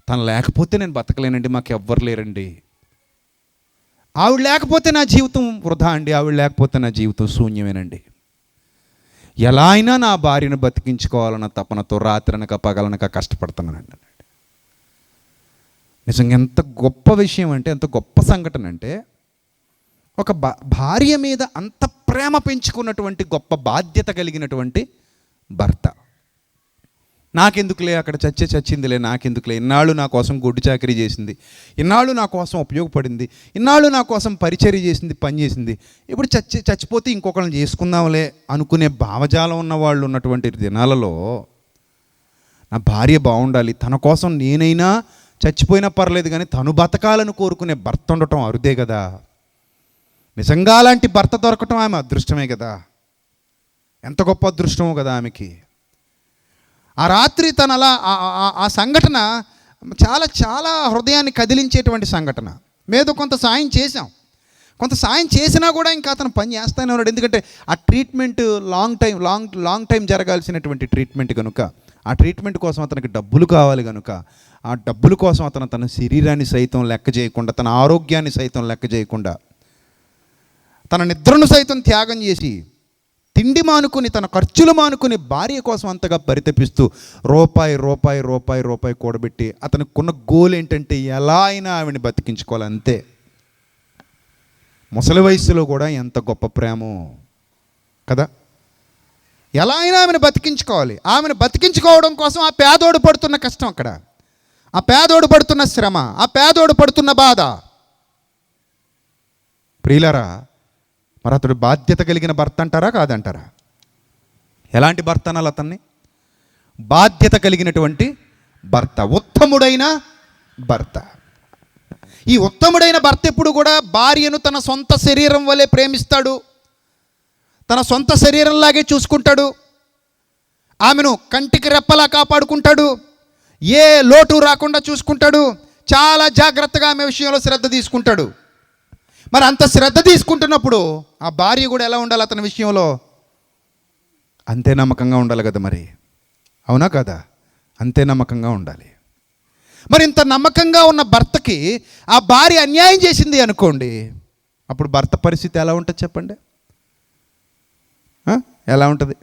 తను లేకపోతే నేను బతకలేనండి, మాకు ఎవ్వరు లేరండి, ఆవిడ లేకపోతే నా జీవితం వృధా అండి, ఆవిడ లేకపోతే నా జీవితం శూన్యమేనండి, ఎలా అయినా నా భార్యను బతికించుకోవాలన్న తపనతో రాత్రనక పగలనక కష్టపడుతున్నానండి. నిజంగా ఎంత గొప్ప విషయం అంటే, ఎంత గొప్ప సంఘటన అంటే, ఒక భార్య మీద అంత ప్రేమ పెంచుకున్నటువంటి గొప్ప బాధ్యత కలిగినటువంటి భర్త. నాకెందుకులే, అక్కడ చచ్చిందిలే, నాకెందుకులే, ఇన్నాళ్ళు నా కోసం గొడ్డు చాకరీ చేసింది, ఇన్నాళ్ళు నా కోసం ఉపయోగపడింది, ఇన్నాళ్ళు నా కోసం పరిచర్య చేసింది, పని చేసింది, ఇప్పుడు చచ్చిపోతే ఇంకొకరిని చేసుకుందాంలే అనుకునే భావజాలం ఉన్న వాళ్ళు ఉన్నటువంటి దినాలలో నా భార్య బాగుండాలి, తన కోసం నేనైనా చచ్చిపోయినా పర్లేదు కానీ తను బతకాలను కోరుకునే భర్త ఉండటం అరుదే కదా. నిజంగా అలాంటి భర్త దొరకటం ఆమె అదృష్టమే కదా, ఎంత గొప్ప అదృష్టమో కదా ఆమెకి. ఆ రాత్రి తన అలా ఆ సంఘటన చాలా చాలా హృదయాన్ని కదిలించేటువంటి సంఘటన. మీద కొంత సాయం చేశాం, కొంత సాయం చేసినా కూడా ఇంకా అతను పని చేస్తూనే ఉన్నాడు. ఎందుకంటే ఆ ట్రీట్మెంట్ లాంగ్ టైం జరగాల్సినటువంటి ట్రీట్మెంట్ కనుక ఆ ట్రీట్మెంట్ కోసం అతనికి డబ్బులు కావాలి కనుక ఆ డబ్బుల కోసం అతను తన శరీరాన్ని సైతం లెక్క చేయకుండా, తన ఆరోగ్యాన్ని సైతం లెక్క చేయకుండా, తన నిద్రను సైతం త్యాగం చేసి, తిండి మానుకుని, తన ఖర్చులు మానుకుని భార్య కోసం అంతగా పరితపిస్తూ రూపాయి రూపాయి రూపాయి రూపాయి కూడబెట్టి అతనికున్న గోల్ ఏంటంటే ఎలా అయినా ఆవిడని బతికించుకోవాలి, అంతే. ముసలి వయస్సులో కూడా ఎంత గొప్ప ప్రేమో కదా. ఎలా అయినా ఆమెను బతికించుకోవాలి. ఆమెను బతికించుకోవడం కోసం ఆ పేదోడు పడుతున్న కష్టం, అక్కడ ఆ పేదోడు పడుతున్న శ్రమ, ఆ పేదోడు పడుతున్న బాధ. ప్రియులారా, మరి అతడు బాధ్యత కలిగిన భర్త అంటారా కాదంటారా? ఎలాంటి భర్త అనాలి అతన్ని? బాధ్యత కలిగినటువంటి భర్త, ఉత్తముడైన భర్త. ఈ ఉత్తముడైన భర్త ఎప్పుడు కూడా భార్యను తన సొంత శరీరం వలె ప్రేమిస్తాడు, తన సొంత శరీరంలాగే చూసుకుంటాడు, ఆమెను కంటికి రెప్పలా కాపాడుకుంటాడు, ఏ లోటు రాకుండా చూసుకుంటాడు, చాలా జాగ్రత్తగా ఆమె విషయంలో శ్రద్ధ తీసుకుంటాడు. మరి అంత శ్రద్ధ తీసుకుంటున్నప్పుడు ఆ భార్య కూడా ఎలా ఉండాలి అతని విషయంలో? అంతే నమ్మకంగా ఉండాలి కదా మరి, అవునా కదా? అంతే నమ్మకంగా ఉండాలి. మరి ఇంత నమ్మకంగా ఉన్న భర్తకి ఆ భార్య అన్యాయం చేసింది అనుకోండి, అప్పుడు భర్త పరిస్థితి ఎలా ఉంటుంది చెప్పండి? ఎలా ఉంటుంది?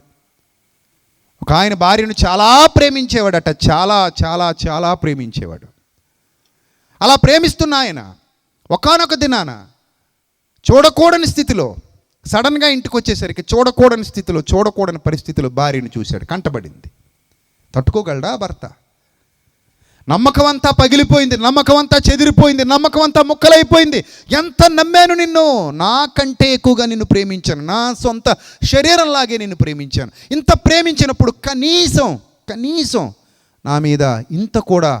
ఒక ఆయన భార్యను చాలా ప్రేమించేవాడట, చాలా చాలా చాలా ప్రేమించేవాడు. అలా ప్రేమిస్తున్న ఆయన ఒకానొక దినాన చూడకూడని స్థితిలో, సడన్గా ఇంటికి వచ్చేసరికి చూడకూడని స్థితిలో, చూడకూడని పరిస్థితిలో భార్యను చూశాడు, కంటబడింది. తట్టుకోగలడా భర్త? నమ్మకం అంతా పగిలిపోయింది, నమ్మకం అంతా చెదిరిపోయింది, నమ్మకం అంతా ముక్కలైపోయింది. ఎంత నమ్మాను నిన్ను, నాకంటే ఎక్కువగా నిన్ను ప్రేమించాను, నా సొంత శరీరంలాగే నిన్ను ప్రేమించాను. ఇంత ప్రేమించినప్పుడు కనీసం నా మీద ఇంత కూడా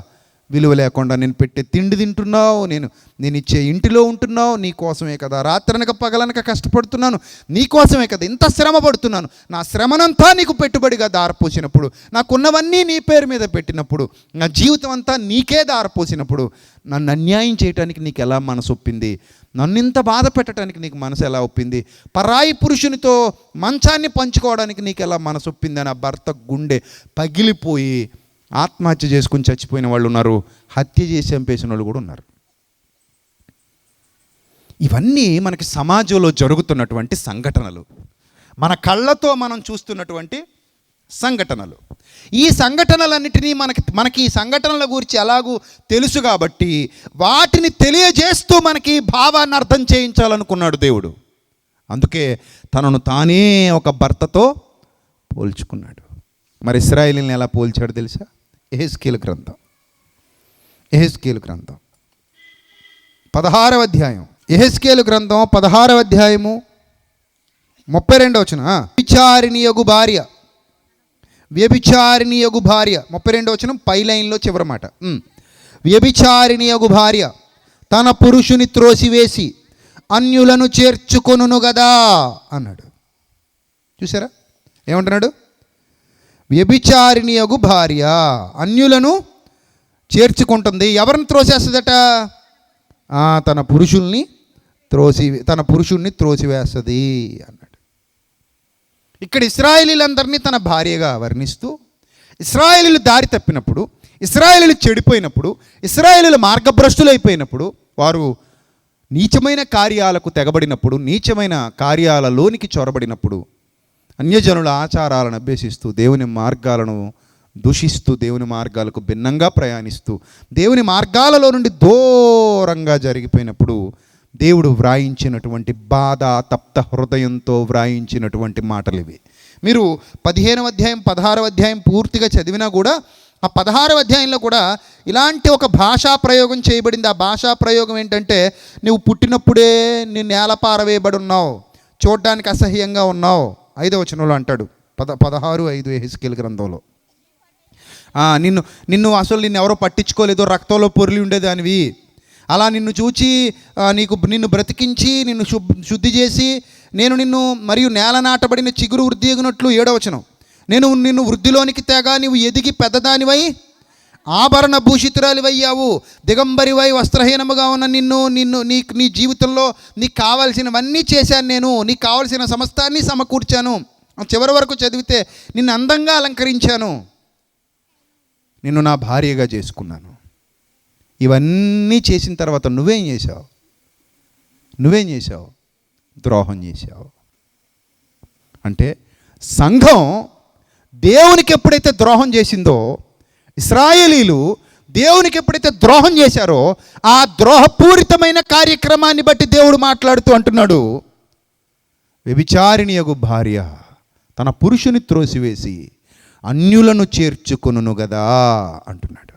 విలువ లేకుండా నేను పెట్టే తిండి తింటున్నావు, నేను ఇచ్చే ఇంటిలో ఉంటున్నావు, నీ కోసమే కదా, రాత్రనక పగలనక కష్టపడుతున్నాను, నీ కోసమే కదా ఇంత శ్రమ పడుతున్నాను. నా శ్రమనంతా నీకు పెట్టుబడిగా దారపోసినప్పుడు, నాకున్నవన్నీ నీ పేరు మీద పెట్టినప్పుడు, నా జీవితం అంతా నీకే దారపోసినప్పుడు, నన్ను అన్యాయం చేయడానికి నీకు ఎలా మనసు ఒప్పింది? నన్ను ఇంత బాధ పెట్టడానికి నీకు మనసు ఎలా ఒప్పింది? పరాయి పురుషునితో మంచాన్ని పంచుకోవడానికి నీకు ఎలా మనసు ఒప్పింది అని ఆ భర్త గుండె పగిలిపోయి ఆత్మహత్య చేసుకుని చచ్చిపోయిన వాళ్ళు ఉన్నారు, హత్య చేసి చంపేసిన వాళ్ళు కూడా ఉన్నారు. ఇవన్నీ మనకి సమాజంలో జరుగుతున్నటువంటి సంఘటనలు, మన కళ్ళతో మనం చూస్తున్నటువంటి సంఘటనలు. ఈ సంఘటనలన్నిటినీ మనకి ఈ సంఘటనల గురించి ఎలాగూ తెలుసు కాబట్టి వాటిని తెలియజేస్తూ మనకి భావాన్ని అర్థం చేయించాలనుకున్నాడు దేవుడు. అందుకే తనను తానే ఒక భర్తతో పోల్చుకున్నాడు. మరి ఇశ్రాయేలుని ఎలా పోల్చాడు తెలుసా? యెహెజ్కేలు గ్రంథం 16వ అధ్యాయం, యెహెజ్కేలు గ్రంథం 16వ అధ్యాయము 32వ వచనం. వ్యభిచారిణియగు భార్య 32వ వచనం పై లైన్లో చివరి మాట. వ్యభిచారిణియగు భార్య తన పురుషుని త్రోసివేసి అన్యులను చేర్చుకొనును గదా అన్నాడు. చూసారా ఏమంటున్నాడు? వ్యభిచారిణియగు భార్య అన్యులను చేర్చుకుంటుంది. ఎవరిని త్రోసేస్తుందట? తన పురుషుణ్ణి త్రోసివేస్తుంది అన్నాడు. ఇక్కడ ఇశ్రాయేలీలందరినీ తన భార్యగా వర్ణిస్తూ, ఇశ్రాయేలీలు దారి తప్పినప్పుడు, ఇశ్రాయేలీలు చెడిపోయినప్పుడు, ఇశ్రాయేలీలు మార్గభ్రష్టులైపోయినప్పుడు, వారు నీచమైన కార్యాలకు తెగబడినప్పుడు, నీచమైన కార్యాలలోనికి చొరబడినప్పుడు, అన్యజనుల ఆచారాలను అభ్యసిస్తూ, దేవుని మార్గాలను దూషిస్తూ, దేవుని మార్గాలకు భిన్నంగా ప్రయాణిస్తూ, దేవుని మార్గాలలో నుండి దూరంగా జరిగిపోయినప్పుడు దేవుడు వ్రాయించినటువంటి బాధ, తప్త హృదయంతో వ్రాయించినటువంటి మాటలు ఇవి. మీరు 15వ అధ్యాయం 16వ అధ్యాయం పూర్తిగా చదివినా కూడా ఆ 16వ అధ్యాయంలో కూడా ఇలాంటి ఒక భాషా ప్రయోగం చేయబడింది. ఆ భాషా ప్రయోగం ఏంటంటే, నువ్వు పుట్టినప్పుడే నీ నేల పారవేయబడి ఉన్నావు, చూడడానికి అసహ్యంగా ఉన్నావు. 5వ వచనంలో అంటాడు, 16:5 యెహెజ్కేలు గ్రంథంలో, నిన్ను ఎవరో పట్టించుకోలేదో, రక్తంలో పొర్లి ఉండేదానివి, అలా నిన్ను చూచి నిన్ను బ్రతికించి నిన్ను శుద్ధి చేసి నేను నిన్ను మరియు నేల నాటబడిన చిగురు వృద్ధి ఎగినట్లు 7వ వచనం, నిన్ను వృద్ధిలోనికి తేగా నీవు ఎదిగి పెద్దదానివై ఆభరణ భూషితురాలివయ్యావు, దిగంబరివై వస్త్రహీనముగా ఉన్న నీ జీవితంలో నీకు కావాల్సినవన్నీ చేశాను, నేను నీకు కావాల్సిన సమస్తాన్ని సమకూర్చాను, చివరి వరకు చదివితే నిన్ను అందంగా అలంకరించాను. నిన్ను నా భార్యగా చేసుకున్నాను. ఇవన్నీ చేసిన తర్వాత నువ్వేం చేశావు? ద్రోహం చేశావు. అంటే సంఘం దేవునికి ఎప్పుడైతే ద్రోహం చేసిందో, ఇశ్రాయేలీలు దేవునికి ఎప్పుడైతే ద్రోహం చేశారో, ఆ ద్రోహపూరితమైన కార్యక్రమాన్ని బట్టి దేవుడు మాట్లాడుతూ అంటున్నాడు, వ్యభిచారిణియగు భార్య తన పురుషుని త్రోసివేసి అన్యులను చేర్చుకొనును గదా అంటున్నాడు.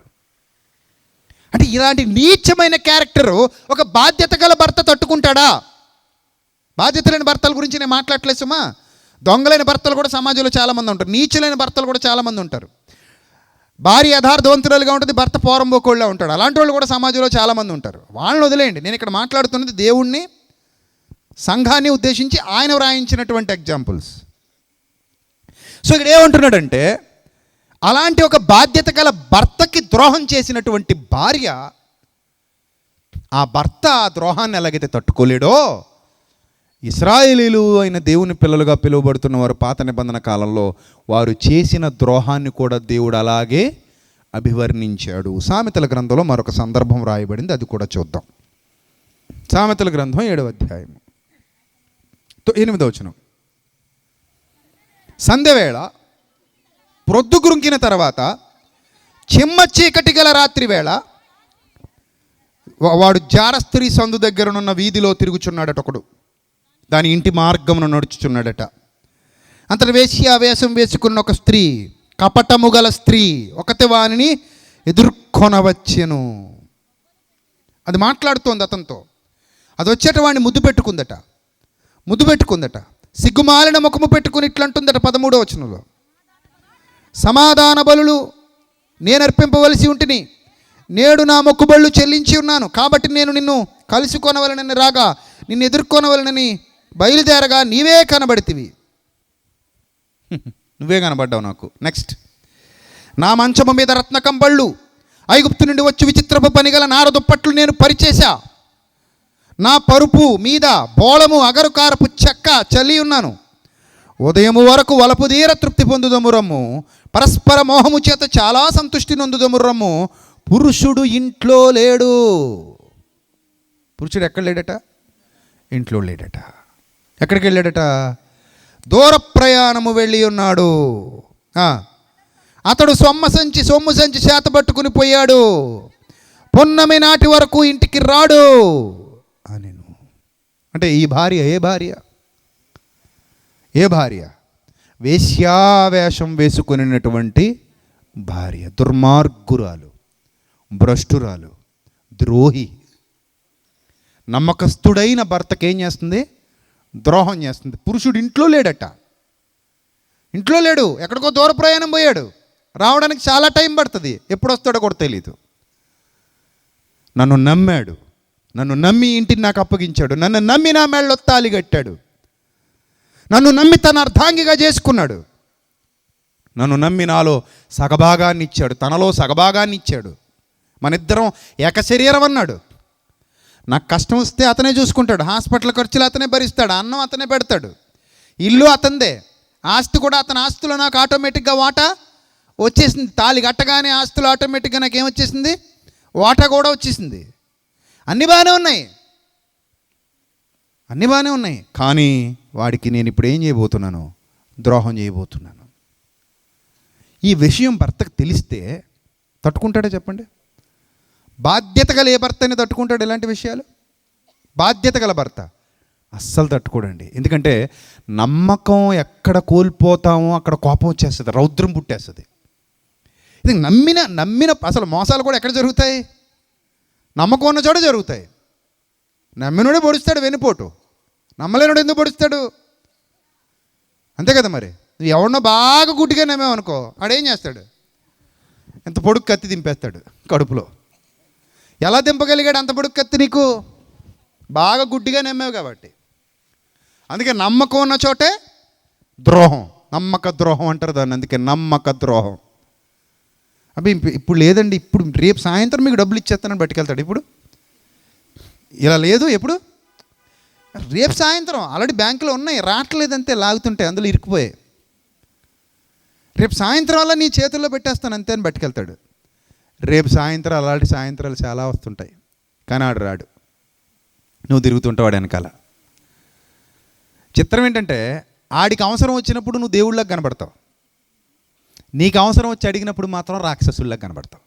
అంటే ఇలాంటి నీచమైన క్యారెక్టరు ఒక బాధ్యత గల భర్త తట్టుకుంటాడా? బాధ్యత లేని భర్తల గురించి నేను మాట్లాడలేదు సుమా. దొంగలైన భర్తలు కూడా సమాజంలో చాలామంది ఉంటారు. నీచులైన భర్తలు కూడా చాలామంది ఉంటారు. భార్య యథార్థవంతురాలుగా ఉంటుంది, భర్త పోరంబోకోళ్ళ ఉంటాడు. అలాంటి వాళ్ళు కూడా సమాజంలో చాలామంది ఉంటారు. వాళ్ళని వదిలేయండి. నేను ఇక్కడ మాట్లాడుతున్నది దేవుణ్ణి, సంఘాన్ని ఉద్దేశించి ఆయన వ్రాయించినటువంటి ఎగ్జాంపుల్స్. సో ఇక్కడ ఏమంటున్నాడంటే, అలాంటి ఒక బాధ్యత గల భర్తకి ద్రోహం చేసినటువంటి భార్య, ఆ భర్త ఆ ద్రోహాన్ని ఎలాగైతే తట్టుకోలేడో, ఇశ్రాయేలీలు అయిన దేవుని పిల్లలుగా పిలువబడుతున్న వారు పాత నిబంధన కాలంలో వారు చేసిన ద్రోహాన్ని కూడా దేవుడు అలాగే అభివర్ణించాడు. సామెతల గ్రంథంలో మరొక సందర్భం రాయబడింది, అది కూడా చూద్దాం. సామెతల గ్రంథం 7వ అధ్యాయం 8వ వచనం. సంధ్యవేళ ప్రొద్దుగురుంకిన తర్వాత చిమ్మ చీకటి గల రాత్రి వేళ వాడు జారస్త్రీ సందు దగ్గరనున్న వీధిలో తిరుగుచున్నాడట. ఒకడు దాని ఇంటి మార్గమును నడుచుచున్నాడట. అంతటి వేశ్యావేశం వేసుకున్న ఒక స్త్రీ, కపటము గల స్త్రీ ఒకతే వానిని ఎదుర్కొనవచ్చెను. అది మాట్లాడుతోంది అతనితో. అది వచ్చేట వాడిని ముద్దు పెట్టుకుందట. సిగ్గుమాలిన ముఖము పెట్టుకుని ఇట్లంటుందట 13వ వచనంలో, సమాధాన బలులు నేను అర్పింపవలసి ఉంటిని, నేడు నా మొక్కుబళ్ళు చెల్లించి ఉన్నాను, కాబట్టి నేను నిన్ను కలుసుకొనవలనని రాగా నిన్ను ఎదుర్కొనవలనని బయలుదేరగా నీవే కనబడితివి. నువ్వే కనబడ్డావు నాకు. నెక్స్ట్, నా మంచము మీద రత్నకంబళ్ళు, ఐగుప్తు నుండి వచ్చి విచిత్రపు పనిగల నార దుప్పట్లు నేను పరిచేశా, నా పరుపు మీద బోళము అగరుకారపు చెక్క చల్లి ఉన్నాను. ఉదయము వరకు వలపు తీర తృప్తి పొందుదము రమ్ము, పరస్పర మోహము చేత చాలా సంతుష్టి నొందుదము రమ్ము. పురుషుడు ఇంట్లో లేడు. పురుషుడు ఎక్కడ లేడట? ఇంట్లో లేడట. ఎక్కడికి వెళ్ళాడట? దూర ప్రయాణము వెళ్ళి ఉన్నాడు. అతడు సొమ్ము సంచి చేతబట్టుకుని పోయాడు, పొన్నమి నాటి వరకు ఇంటికి రాడు అని. అంటే ఈ భార్య ఏ భార్య? వేశ్యావేషం వేసుకునేటువంటి భార్య. దుర్మార్గురాలు, భ్రష్టురాలు, ద్రోహి. నమ్మకస్తుడైన భర్తకి ఏం చేస్తుంది? ద్రోహం చేస్తుంది. పురుషుడు ఇంట్లో లేడట. ఇంట్లో లేడు, ఎక్కడికో దూర ప్రయాణం పోయాడు. రావడానికి చాలా టైం పడుతుంది. ఎప్పుడు వస్తాడో కూడా తెలియదు. నన్ను నమ్మాడు, నన్ను నమ్మి ఇంటిని నాకు అప్పగించాడు, నన్ను నమ్మి నా మెళ్ళలో తాళి కట్టాడు, నన్ను నమ్మి తన అర్ధాంగిగా చేసుకున్నాడు, నన్ను నమ్మి నాలో సగభాగాన్ని ఇచ్చాడు, తనలో సగభాగాన్ని ఇచ్చాడు. మన ఇద్దరం ఏక శరీరం అన్నాడు. నాకు కష్టం వస్తే అతనే చూసుకుంటాడు, హాస్పిటల్ ఖర్చులు అతనే భరిస్తాడు, అన్నం అతనే పెడతాడు, ఇల్లు అతనిదే, ఆస్తి కూడా అతని ఆస్తులో నాకు ఆటోమేటిక్గా వాటా వచ్చేసింది. తాళి కట్టగానే ఆస్తులు ఆటోమేటిక్గా నాకు ఏమొచ్చేసింది? వాటా కూడా వచ్చేసింది. అన్నీ బాగానే ఉన్నాయి. కానీ వాడికి నేను ఇప్పుడు ఏం చేయబోతున్నాను? ద్రోహం చేయబోతున్నాను. ఈ విషయం భర్తకు తెలిస్తే తట్టుకుంటాడా చెప్పండి? బాధ్యత గల ఏ భర్తని తట్టుకుంటాడు ఇలాంటి విషయాలు? బాధ్యత గల భర్త అస్సలు తట్టుకోడండి. ఎందుకంటే నమ్మకం ఎక్కడ కోల్పోతామో అక్కడ కోపం వచ్చేస్తుంది, రౌద్రం పుట్టేస్తుంది. ఇది నమ్మిన అసలు మోసాలు కూడా ఎక్కడ జరుగుతాయి? నమ్మకం ఉన్న చోట జరుగుతాయి. నమ్మినోడే పొడుస్తాడు వెనుపోటు, నమ్మలేనోడు ఎందుకు పొడుస్తాడు? అంతే కదా. మరి నువ్వు ఎవరినో బాగా గుడ్డిగా నమ్మేవనుకో, ఆడేం చేస్తాడు? ఎంత పొడుగు కత్తి దింపేస్తాడు కడుపులో. ఎలా దింపగలిగాడు అంత పొడుగు కత్తి? నీకు బాగా గుడ్డిగా నమ్మావు కాబట్టి. అందుకే నమ్మకం ఉన్న చోటే ద్రోహం, నమ్మక ద్రోహం అంటారు దాన్ని. అందుకే నమ్మక ద్రోహం. అబ్బే ఇప్పుడు లేదండి, ఇప్పుడు రేపు సాయంత్రం మీకు డబ్బులు ఇచ్చేస్తానని పట్టుకెళ్తాడు. ఇప్పుడు ఇలా లేదు, ఎప్పుడు? రేపు సాయంత్రం ఆల్రెడీ బ్యాంకులో ఉన్నాయి, రావట్లేదంతే, లాగుతుంటాయి, అందులో ఇరుక్కుపోయాయి. రేపు సాయంత్రం వల్ల నీ చేతుల్లో పెట్టేస్తాను అంతే అని పట్టుకెళ్తాడు. రేపు సాయంత్రం అలాంటి సాయంత్రాలు చాలా వస్తుంటాయి, కానీ ఆడు రాడు, నువ్వు తిరుగుతుంటావు వాడు వెనకాల. చిత్రం ఏంటంటే ఆడికి అవసరం వచ్చినప్పుడు నువ్వు దేవుళ్ళకి కనబడతావు, నీకు అవసరం వచ్చి అడిగినప్పుడు మాత్రం రాక్షసుల్లాగా కనబడతావు.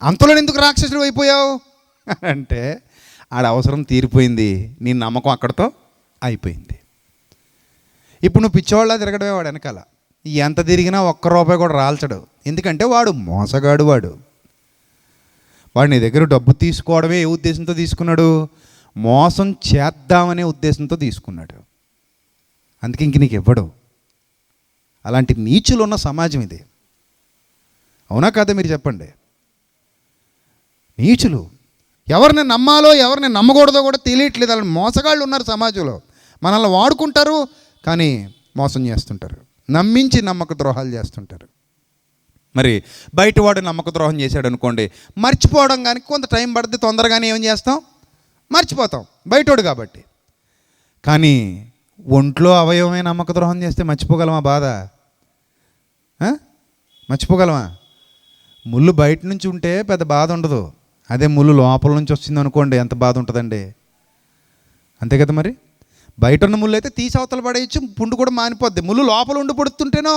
అంతలో ఎందుకు రాక్షసుడు అయిపోయావు అంటే ఆడ అవసరం తీరిపోయింది, నీ నమ్మకం అక్కడితో అయిపోయింది. ఇప్పుడు నువ్వు పిచ్చోళ్ళ తిరగడమే వాడు వెనకాల, ఎంత తిరిగినా ₹1 కూడా రాల్చడు. ఎందుకంటే వాడు మోసగాడు. వాడు నీ దగ్గర డబ్బు తీసుకోవడమే ఏ ఉద్దేశంతో తీసుకున్నాడు? మోసం చేద్దామనే ఉద్దేశంతో తీసుకున్నాడు. అందుకే ఇంక నీకు ఇవ్వడు. అలాంటి నీచులు ఉన్న సమాజం ఇది, అవునా కాదా మీరు చెప్పండి? నీచులు, ఎవరిని నమ్మాలో ఎవరిని నమ్మకూడదో కూడా తెలియట్లేదు. అలాంటి మోసగాళ్ళు ఉన్నారు సమాజంలో. మనల్ని వాడుకుంటారు కానీ మోసం చేస్తుంటారు, నమ్మించి నమ్మక ద్రోహాలు చేస్తుంటారు. మరి బయటవాడు నమ్మక ద్రోహం చేశాడు అనుకోండి, మర్చిపోవడం కానీ కొంత టైం పడితే తొందరగానే ఏం చేస్తాం, మర్చిపోతాం, బయటోడు కాబట్టి. కానీ ఒంట్లో అవయవమే నమ్మక ద్రోహం చేస్తే మర్చిపోగలమా బాధ? మర్చిపోగలమా? ముళ్ళు బయట నుంచి ఉంటే పెద్ద బాధ ఉండదు, అదే ముళ్ళు లోపల నుంచి వచ్చింది అనుకోండి ఎంత బాధ ఉంటుందండి. అంతే కదా మరి. బయట ఉన్న ముళ్ళు అయితే తీసి అవతల పడేయచ్చు, పుండు కూడా మానిపోద్ది. ముళ్ళు లోపల ఉండి పడుతుంటేనో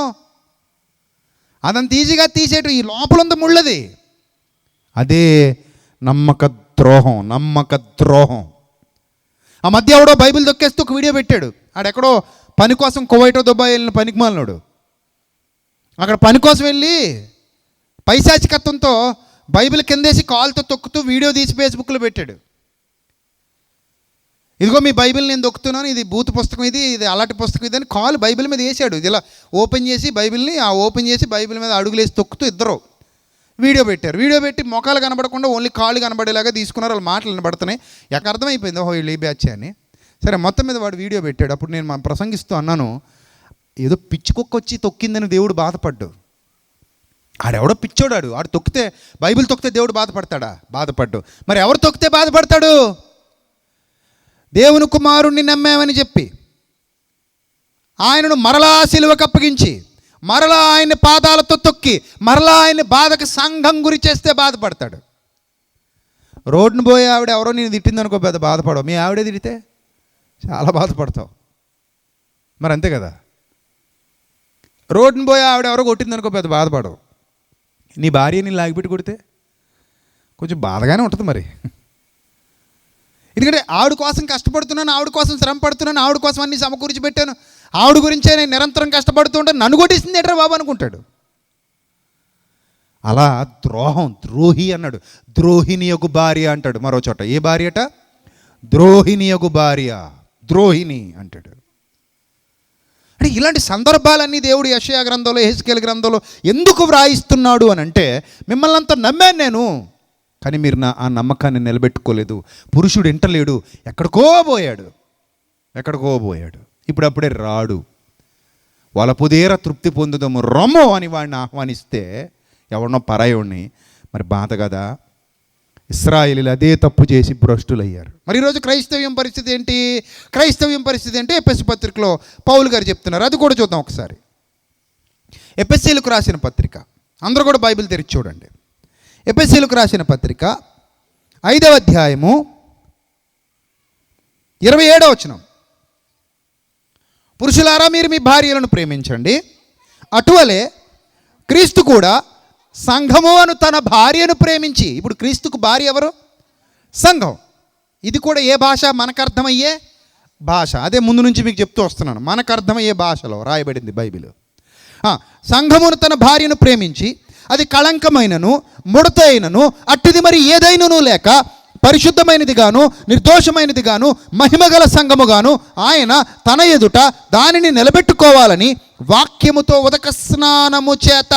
అదంత ఈజీగా తీసేయటం, ఈ లోపల ఉంది ముళ్ళది. అదే నమ్మక ద్రోహం. ఆ మధ్య ఎవడో బైబిల్ దొక్కేస్తూ ఒక వీడియో పెట్టాడు. ఆడెక్కడో పని కోసం కువైటో దుబాయ్ వెళ్ళిన పనికి మాలినాడు. అక్కడ పని కోసం వెళ్ళి పైశాచికత్వంతో బైబిల్ కిందేసి కాలుతో తొక్కుతూ వీడియో తీసి ఫేస్బుక్లో పెట్టాడు. ఇదిగో మీ బైబిల్ నేను దొక్కుతున్నాను, ఇది బూత్ పుస్తకం, ఇది అలాంటి పుస్తకం, ఇది అని కాలు బైబిల్ మీద వేసాడు. ఇది ఇలా ఓపెన్ చేసి బైబిల్ మీద అడుగులేసి తొక్కుతూ ఇద్దరు వీడియో పెట్టారు. వీడియో పెట్టి మొఖాలు కనబడకుండా ఓన్లీ కాళ్ళు కనబడేలాగా తీసుకున్నారు. వాళ్ళ మాటలు వినబడుతున్నాయి. ఎక్కడ అర్థమైపోయింది ఓహో వీళ్ళు ఈ బ్యాచ్ అని. సరే, మొత్తం మీద వాడు వీడియో పెట్టాడు. అప్పుడు నేను ప్రసంగిస్తూ అన్నాను, ఏదో పిచ్చుకొక్క వచ్చి తొక్కిందని దేవుడు బాధపడ్డు. ఆడెవడో పిచ్చోడాడు, ఆడు తొక్కితే బైబిల్ తొక్కితే దేవుడు బాధపడతాడా? బాధపడ్డు. మరి ఎవరు తొక్కితే బాధపడతాడు? దేవుని కుమారుణ్ణి నమ్మామని చెప్పి ఆయనను మరలా సిలువకు అప్పగించి మరలా ఆయన పాదాలతో తొక్కి మరలా ఆయన బాధకు సంఘం గురి చేస్తే బాధపడతాడు. రోడ్డును పోయే ఆవిడ ఎవరో నేను తిట్టిందనుకో పెద్ద బాధపడవు, మీ ఆవిడే తిడితే చాలా బాధపడతావు. మరి అంతే కదా. రోడ్డును పోయే ఆవిడ ఎవరో కొట్టిందనుకో పెద్ద బాధపడవు, నీ భార్యని లాగిపెట్టి కొడితే కొంచెం బాధగానే ఉంటుంది మరి. ఎందుకంటే ఆవిడ కోసం కష్టపడుతున్నాను, ఆవిడ కోసం శ్రమ పడుతున్నాను, ఆవిడ కోసం అన్ని సమకూర్చి పెట్టాను, ఆవిడ గురించే నేను నిరంతరం కష్టపడుతూ ఉంటాను, నన్ను కొట్టేసింది ఎట్రా బాబు అనుకుంటాడు. అలా ద్రోహి అన్నాడు. ద్రోహిణి యొక్క భార్య అంటాడు మరో చోట. ఏ భార్య అట? ద్రోహిణి యొక్క భార్య, ద్రోహిణి అంటాడు. అంటే ఇలాంటి సందర్భాలన్నీ దేవుడు యెషయా గ్రంథంలో, యెహెజ్కేలు గ్రంథంలో ఎందుకు వ్రాయిస్తున్నాడు అని అంటే, మిమ్మల్ని అంతా నమ్మాను నేను, కానీ మీరు ఆ నమ్మకాన్ని నిలబెట్టుకోలేదు. పురుషుడు ఎంటలేడు, ఎక్కడికో పోయాడు. ఇప్పుడు అప్పుడే రాడు. వలపుదేర తృప్తి పొందుదాము రొమ్మో అని వాడిని ఆహ్వానిస్తే ఎవరినో పరాయోడిని, మరి బాధ కదా. ఇశ్రాయేలీలు అదే తప్పు చేసి భ్రష్టులయ్యారు. మరి ఈరోజు క్రైస్తవ్యం పరిస్థితి ఏంటి? అంటే ఎఫెసీ పత్రికలో పౌలు గారు చెప్తున్నారు. అది కూడా చూద్దాం ఒకసారి. ఎఫెసీలకు రాసిన పత్రిక, అందరూ కూడా బైబిల్ తెరిచి చూడండి. ఎఫెసీలకు రాసిన పత్రిక 5వ అధ్యాయము 27వ వచనం. పురుషులారా, మీరు మీ భార్యలను ప్రేమించండి, అటువలే క్రీస్తు కూడా సంఘము అను తన భార్యను ప్రేమించి. ఇప్పుడు క్రీస్తుకు భార్య ఎవరు? సంఘం. ఇది కూడా ఏ భాష? మనకు అర్థమయ్యే భాష. అదే ముందు నుంచి మీకు చెప్తూ వస్తున్నాను, మనకు అర్థమయ్యే భాషలో రాయబడింది బైబిల్. సంఘమును తన భార్యను ప్రేమించి, అది కళంకమైనను ముడత అయినను అట్టిది మరి ఏదైనను లేక పరిశుద్ధమైనదిగాను నిర్దోషమైనదిగాను మహిమగల సంఘముగాను ఆయన తన ఎదుట దానిని నిలబెట్టుకోవాలని వాక్యముతో ఉదక స్నానము చేత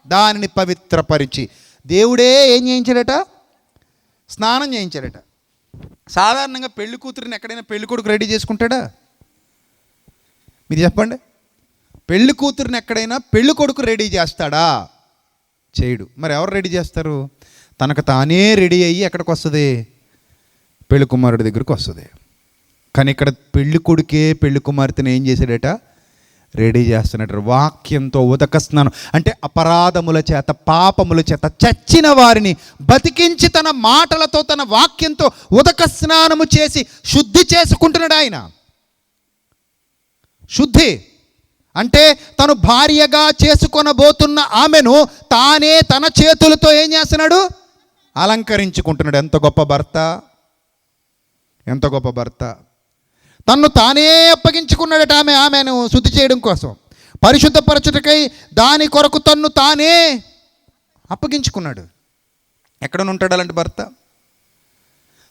దానిని పవిత్రపరిచి. దేవుడే ఏం చేయించాడట? స్నానం చేయించాడట. సాధారణంగా పెళ్లి కూతురిని ఎక్కడైనా పెళ్లి కొడుకు రెడీ చేసుకుంటాడా? మీరు చెప్పండి. పెళ్లి కూతురిని ఎక్కడైనా పెళ్లి కొడుకు రెడీ చేస్తాడా? చేయడు. మరి ఎవరు రెడీ చేస్తారు? తనకు తానే రెడీ అయ్యి ఎక్కడికి వస్తుంది? పెళ్లి కుమారుడి దగ్గరికి వస్తుంది. కానీ ఇక్కడ పెళ్లి కొడుకే పెళ్లి కుమార్తెను ఏం చేశాడట? రెడీ చేస్తున్నట్టు వాక్యంతో ఉదక స్నానం అంటే అపరాధముల చేత పాపముల చేత చచ్చిన వారిని బతికించి తన మాటలతో తన వాక్యంతో ఉదక స్నానము చేసి శుద్ధి చేసుకుంటున్నాడు ఆయన. శుద్ధి అంటే తను భార్యగా చేసుకొనబోతున్న ఆమెను తానే తన చేతులతో ఏం చేస్తున్నాడు? అలంకరించుకుంటున్నాడు. ఎంత గొప్ప భర్త, ఎంత గొప్ప భర్త. తన్ను తానే అప్పగించుకున్నాడట ఆమెను శుద్ధి చేయడం కోసం, పరిశుద్ధపరచుటకై దాని కొరకు తన్ను తానే అప్పగించుకున్నాడు. ఎక్కడ ఉంటాడు అలాంటి భర్త?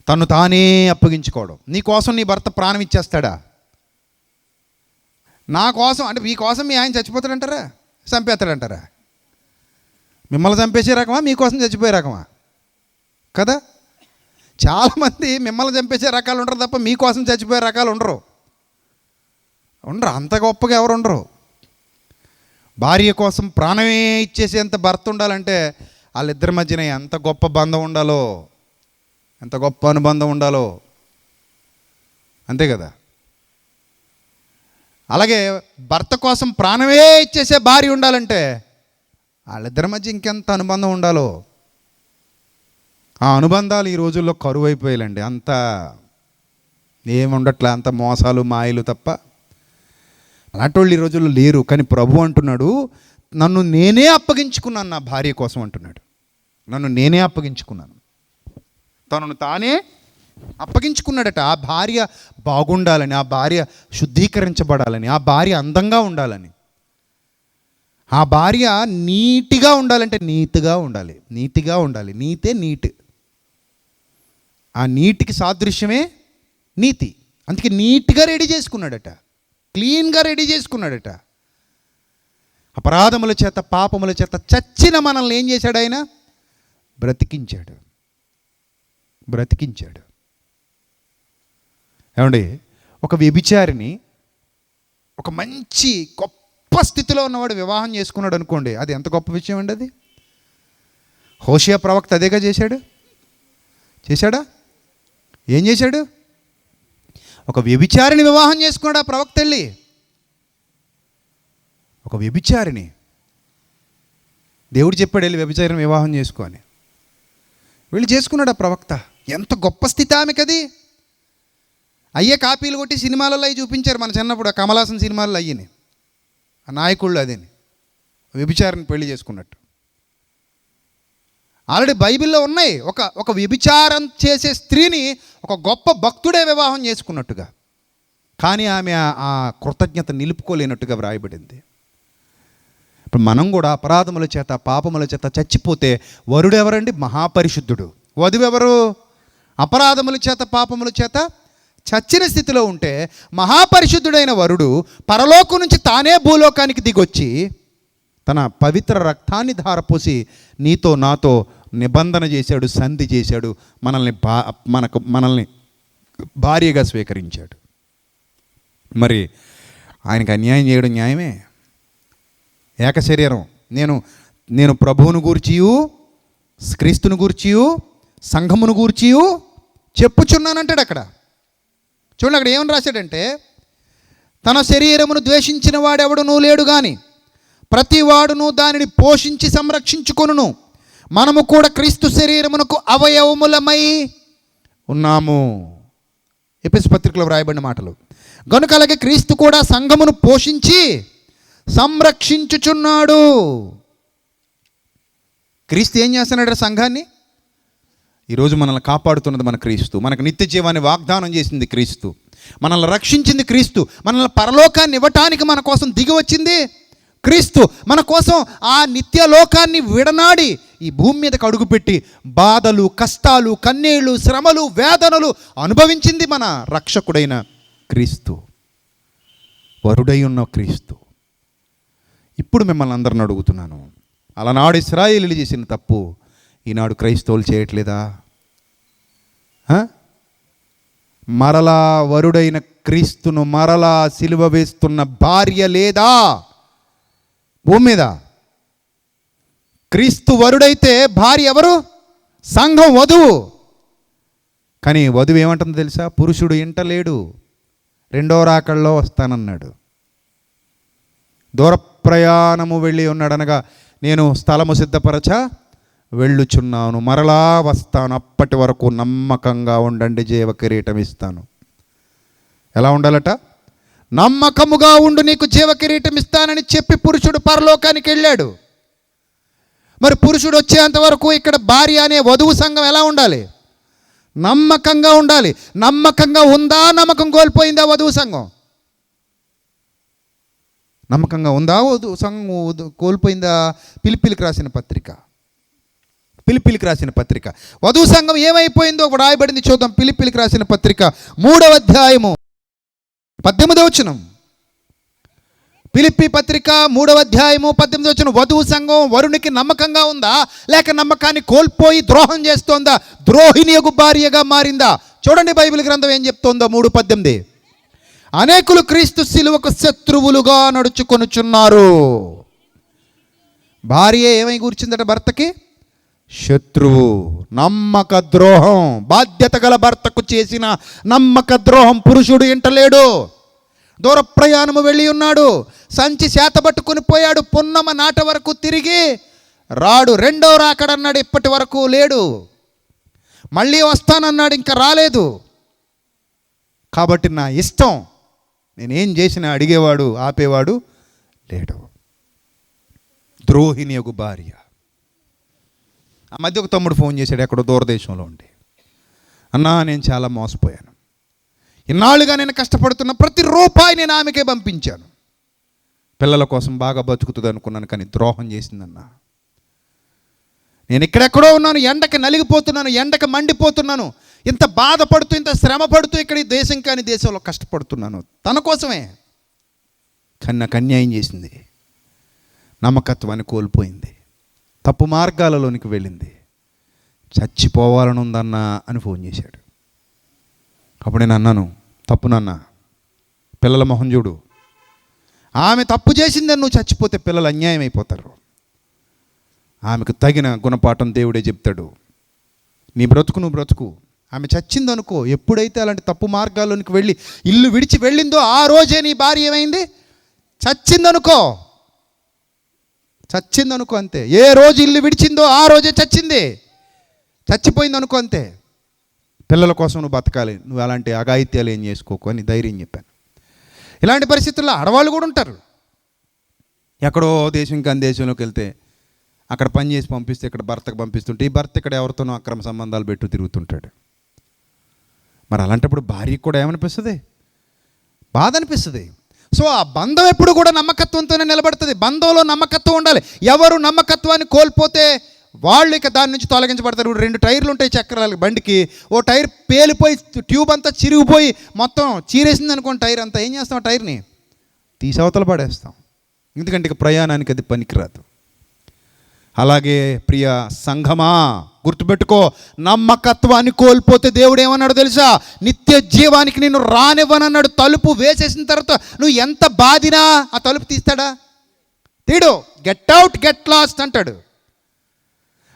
తన్ను తానే అప్పగించుకోవడం. నీ కోసం నీ భర్త ప్రాణం ఇచ్చేస్తాడా? నా కోసం అంటే మీ కోసం మీ ఆయన చచ్చిపోతాడంటారా, చంపేస్తాడంటారా? మిమ్మల్ని చంపేసే రకమా, మీకోసం చచ్చిపోయే రకమా? కదా, చాలామంది మిమ్మల్ని చంపేసే రకాలు ఉండరు తప్ప మీకోసం చచ్చిపోయే రకాలు ఉండరు. అంత గొప్పగా ఎవరు ఉండరు. భార్య కోసం ప్రాణమే ఇచ్చేసేంత భర్త ఉండాలంటే వాళ్ళిద్దరి మధ్యన ఎంత గొప్ప బంధం ఉండాలో, ఎంత గొప్ప అనుబంధం ఉండాలో. అంతే కదా. అలాగే భర్త కోసం ప్రాణమే ఇచ్చేసే భార్య ఉండాలంటే వాళ్ళిద్దరి మధ్య ఇంకెంత అనుబంధం ఉండాలో. ఆ అనుబంధాలు ఈ రోజుల్లో కరువు అయిపోయాలండి. అంత ఏముండట్లే, అంత మోసాలు మాయలు తప్ప. అలాంటి వాళ్ళు ఈ రోజుల్లో లేరు. కానీ ప్రభు అంటున్నాడు, నన్ను నేనే అప్పగించుకున్నాను నా భార్య కోసం అంటున్నాడు. నన్ను నేనే అప్పగించుకున్నాను, తనను తానే అప్పగించుకున్నాడట. ఆ భార్య బాగుండాలని, ఆ భార్య శుద్ధీకరించబడాలని, ఆ భార్య అందంగా ఉండాలని, ఆ భార్య నీట్గా ఉండాలంటే నీట్గా ఉండాలి, నీట్గా ఉండాలి. నీతే నీట్. ఆ నీటికి సాదృశ్యమే నీతి. అందుకే నీట్గా రెడీ చేసుకున్నాడట, క్లీన్గా రెడీ చేసుకున్నాడట. అపరాధముల చేత పాపముల చేత చచ్చిన మనల్ని ఏం చేశాడు ఆయన? బ్రతికించాడు, బ్రతికించాడు. ఏమండి, ఒక వ్యభిచారిని ఒక మంచి గొప్ప స్థితిలో ఉన్నవాడు వివాహం చేసుకున్నాడు అనుకోండి, అది ఎంత గొప్ప విషయం అండి. అది హోషేయ ప్రవక్త అదేగా చేశాడా? ఏం చేశాడు? ఒక వ్యభిచారిని వివాహం చేసుకున్నాడు ఆ ప్రవక్త వెళ్ళి. ఒక వ్యభిచారిని దేవుడు చెప్పాడు వెళ్ళి వ్యభిచారిని వివాహం చేసుకొని, వెళ్ళి చేసుకున్నాడు ఆ ప్రవక్త. ఎంత గొప్ప స్థితి ఆమెకి అది. అయ్యే కాపీలు కొట్టి సినిమాలలో అవి చూపించారు మన చిన్నప్పుడు, ఆ కమలాసన్ సినిమాల్లో అయ్యని ఆ నాయకుళ్ళు అదేని వ్యభిచారిని పెళ్లి చేసుకున్నట్టు. ఆల్రెడీ బైబిల్లో ఉన్నాయి. ఒక వ్యభిచారం చేసే స్త్రీని ఒక గొప్ప భక్తుడే వివాహం చేసుకున్నట్టుగా. కానీ ఆమె ఆ కృతజ్ఞత నిలుపుకోలేనట్టుగా వ్రాయబడింది. ఇప్పుడు మనం కూడా అపరాధముల చేత పాపముల చేత చచ్చిపోతే వరుడు ఎవరండి? మహాపరిశుద్ధుడు. వధువెవరు? అపరాధముల చేత పాపముల చేత చచ్చిన స్థితిలో ఉంటే మహాపరిశుద్ధుడైన వరుడు పరలోకం నుంచి తానే భూలోకానికి దిగొచ్చి తన పవిత్ర రక్తాన్ని ధారపోసి నీతో నాతో నిబంధన చేశాడు, సంధి చేశాడు, మనల్ని భార్యగా స్వీకరించాడు. మరి ఆయనకు అన్యాయం చేయడం న్యాయమే? ఏక శరీరం. నేను ప్రభువును గూర్చియు క్రీస్తును గూర్చియు సంఘమును గూర్చియు చెప్పుచున్నానంటాడు అక్కడ. చూడండి అక్కడ ఏమని రాశాడంటే, తన శరీరమును ద్వేషించిన వాడెవడునూ లేడు గాని ప్రతి వాడును దానిని పోషించి సంరక్షించుకొనును. మనము కూడా క్రీస్తు శరీరమునకు అవయవములమై ఉన్నాము. ఎఫెసు పత్రికలో వ్రాయబడిన మాటలు. గనుక అలాగే క్రీస్తు కూడా సంఘమును పోషించి సంరక్షించుచున్నాడు. క్రీస్తు ఏం చేస్తున్నాడు? సంఘాన్ని. ఈరోజు మనల్ని కాపాడుతున్నది మన క్రీస్తు. మనకు నిత్య జీవాన్ని వాగ్దానం చేసింది క్రీస్తు. మనల్ని రక్షించింది క్రీస్తు. మనల్ని పరలోకాన్ని ఇవ్వటానికి మన కోసం దిగి వచ్చింది క్రీస్తు. మన కోసం ఆ నిత్య లోకాన్ని విడనాడి ఈ భూమి మీదకి అడుగుపెట్టి బాధలు, కష్టాలు, కన్నీళ్లు, శ్రమలు, వేదనలు అనుభవించింది మన రక్షకుడైన క్రీస్తు, వరుడై ఉన్న క్రీస్తు. ఇప్పుడు మిమ్మల్ని అందరిని అడుగుతున్నాను, అలనాడు ఇశ్రాయేలీయులు చేసిన తప్పు ఈనాడు క్రైస్తవులు చేయట్లేదా? మరలా వరుడైన క్రీస్తును మరలా సిలువ వేస్తున్న భార్య లేదా భూమి మీద? క్రీస్తు వరుడైతే భార్య ఎవరు? సంఘం, వధువు. కానీ వధువు ఏమంటుందో తెలుసా? పురుషుడు ఇంటలేడు, రెండో రాకడలో వస్తానన్నాడు. దూర ప్రయాణము వెళ్ళి ఉన్నాడనగా నేను స్థలము సిద్ధపరచ వెళ్ళుచున్నాను, మరలా వస్తాను, అప్పటి వరకు నమ్మకంగా ఉండండి, జీవ కిరీటం ఇస్తాను. ఎలా ఉండాలట? నమ్మకముగా ఉండు, నీకు జీవ కిరీటం ఇస్తానని చెప్పి పురుషుడు పరలోకానికి వెళ్ళాడు. మరి పురుషుడు వచ్చేంత వరకు ఇక్కడ భార్య అనే వధువు సంఘం ఎలా ఉండాలి? నమ్మకంగా ఉండాలి. నమ్మకంగా ఉందా? నమ్మకం కోల్పోయిందా వధువు సంఘం? నమ్మకంగా ఉందా వధువు సంఘం కోల్పోయిందా? పిలిపిలికి రాసిన పత్రిక, పిలిపిలికి రాసిన పత్రిక వధువు సంఘం ఏమైపోయిందో ఒక రాయబడింది, చూద్దాం. పిలిపిలికి రాసిన పత్రిక 3వ అధ్యాయము 18వ వచనం. పిలిప్పి పత్రిక 3వ అధ్యాయము 18వ వచనం. వధువు సంఘం వరునికి నమ్మకంగా ఉందా, లేక నమ్మకాన్ని కోల్పోయి ద్రోహం చేస్తోందా, ద్రోహిణియగు భార్యగా మారిందా? చూడండి బైబిల్ గ్రంథం ఏం చెప్తోందో. 3:18. అనేకులు క్రీస్తు శిలువకు శత్రువులుగా నడుచుకొనుచున్నారు. భార్య ఏమై కూర్చుందట భర్తకి? శత్రువు. నమ్మక ద్రోహం, బాధ్యత గల భర్తకు చేసిన నమ్మక ద్రోహం పురుషుడు ఇంటలేడు. దూర ప్రయాణము వెళ్ళి ఉన్నాడు, సంచి చేత పట్టుకుని పోయాడు, పున్నమ నాట వరకు తిరిగి రాడు. రెండో రాకడన్నాడు, ఇప్పటి వరకు లేడు. మళ్ళీ వస్తానన్నాడు, ఇంకా రాలేదు. కాబట్టి నా ఇష్టం, నేనేం చేసినా అడిగేవాడు ఆపేవాడు లేడు. ద్రోహిణి యొక్క భార్య. ఆ మధ్య ఒక తమ్ముడు ఫోన్ చేశాడు, ఎక్కడో దూరదేశంలో ఉండి. అన్నా, నేను చాలా మోసపోయాను, ఇన్నాళ్ళుగా నేను కష్టపడుతున్న ప్రతి రూపాయి నేను ఆమెకే పంపించాను, పిల్లల కోసం బాగా బతుకుతుంది అనుకున్నాను, కానీ ద్రోహం చేసిందన్నా. నేను ఇక్కడెక్కడో ఉన్నాను, ఎండకి నలిగిపోతున్నాను, ఎండకి మండిపోతున్నాను, ఇంత బాధపడుతూ ఇంత శ్రమ పడుతూ ఇక్కడ ఈ దేశం కాని దేశంలో కష్టపడుతున్నాను తన కోసమే. కానీ నాకు అన్యాయం చేసింది, నమ్మకత్వాన్ని కోల్పోయింది, తప్పు మార్గాలలోనికి వెళ్ళింది, చచ్చిపోవాలని ఉందన్నా అని ఫోన్ చేశాడు. అప్పుడు నేను అన్నాను, తప్పు నాన్న, పిల్లల మొహం చూడు, ఆమె తప్పు చేసిందని నువ్వు చచ్చిపోతే పిల్లలు అన్యాయం అయిపోతారు. ఆమెకు తగిన గుణపాఠం దేవుడే చెప్తాడు. నీ బ్రతుకు నువ్వు బ్రతుకు. ఆమె చచ్చిందనుకో, ఎప్పుడైతే అలాంటి తప్పు మార్గాల్లోనికి వెళ్ళి ఇల్లు విడిచి వెళ్ళిందో ఆ రోజే నీ భార్య ఏమైంది? చచ్చిందనుకో, చచ్చిందనుకో, అంతే. ఏ రోజు ఇల్లు విడిచిందో ఆ రోజే చచ్చింది, చచ్చిపోయింది అనుకో, అంతే. పిల్లల కోసం నువ్వు బతకాలి, నువ్వు అలాంటి అఘాయిత్యాలు ఏం చేసుకోకు అని ధైర్యం చెప్పాను. ఇలాంటి పరిస్థితుల్లో ఆడవాళ్ళు కూడా ఉంటారు. ఎక్కడో దేశం కాని దేశంలోకి వెళ్తే అక్కడ పని చేసి పంపిస్తే ఇక్కడ భర్తకు పంపిస్తుంటే ఈ భర్త ఇక్కడ ఎవరితోనో అక్రమ సంబంధాలు పెట్టు తిరుగుతుంటాడు. మరి అలాంటప్పుడు భార్యకు కూడా ఏమనిపిస్తుంది? బాధ అనిపిస్తుంది. సో ఆ బంధం ఎప్పుడు కూడా నమ్మకత్వంతోనే నిలబడుతుంది. బంధంలో నమ్మకత్వం ఉండాలి. ఎవరు నమ్మకత్వాన్ని కోల్పోతే వాళ్ళు ఇక దాని నుంచి తొలగించబడతారు. 2 టైర్లు ఉంటాయి చక్రాలకి బండికి, ఓ టైర్ పేలిపోయి ట్యూబ్ అంతా చిరిగిపోయి మొత్తం చీరేసింది అనుకోండి, టైర్ అంతా. ఏం చేస్తాం? టైర్ని తీసి అవతల పడేస్తాం, ఎందుకంటే ఇక ప్రయాణానికి అది పనికిరాదు. అలాగే ప్రియ సంఘమా, గుర్తుపెట్టుకో, నమ్మకత్వాన్ని కోల్పోతే దేవుడు ఏమన్నాడు తెలుసా? నిత్య జీవానికి నిన్ను రానివ్వనన్నాడు. తలుపు వేసేసిన తర్వాత నువ్వు ఎంత బాధినా ఆ తలుపు తీస్తాడా? తీడు. గెట్ అవుట్, గెట్ లాస్ట్ అంటాడు.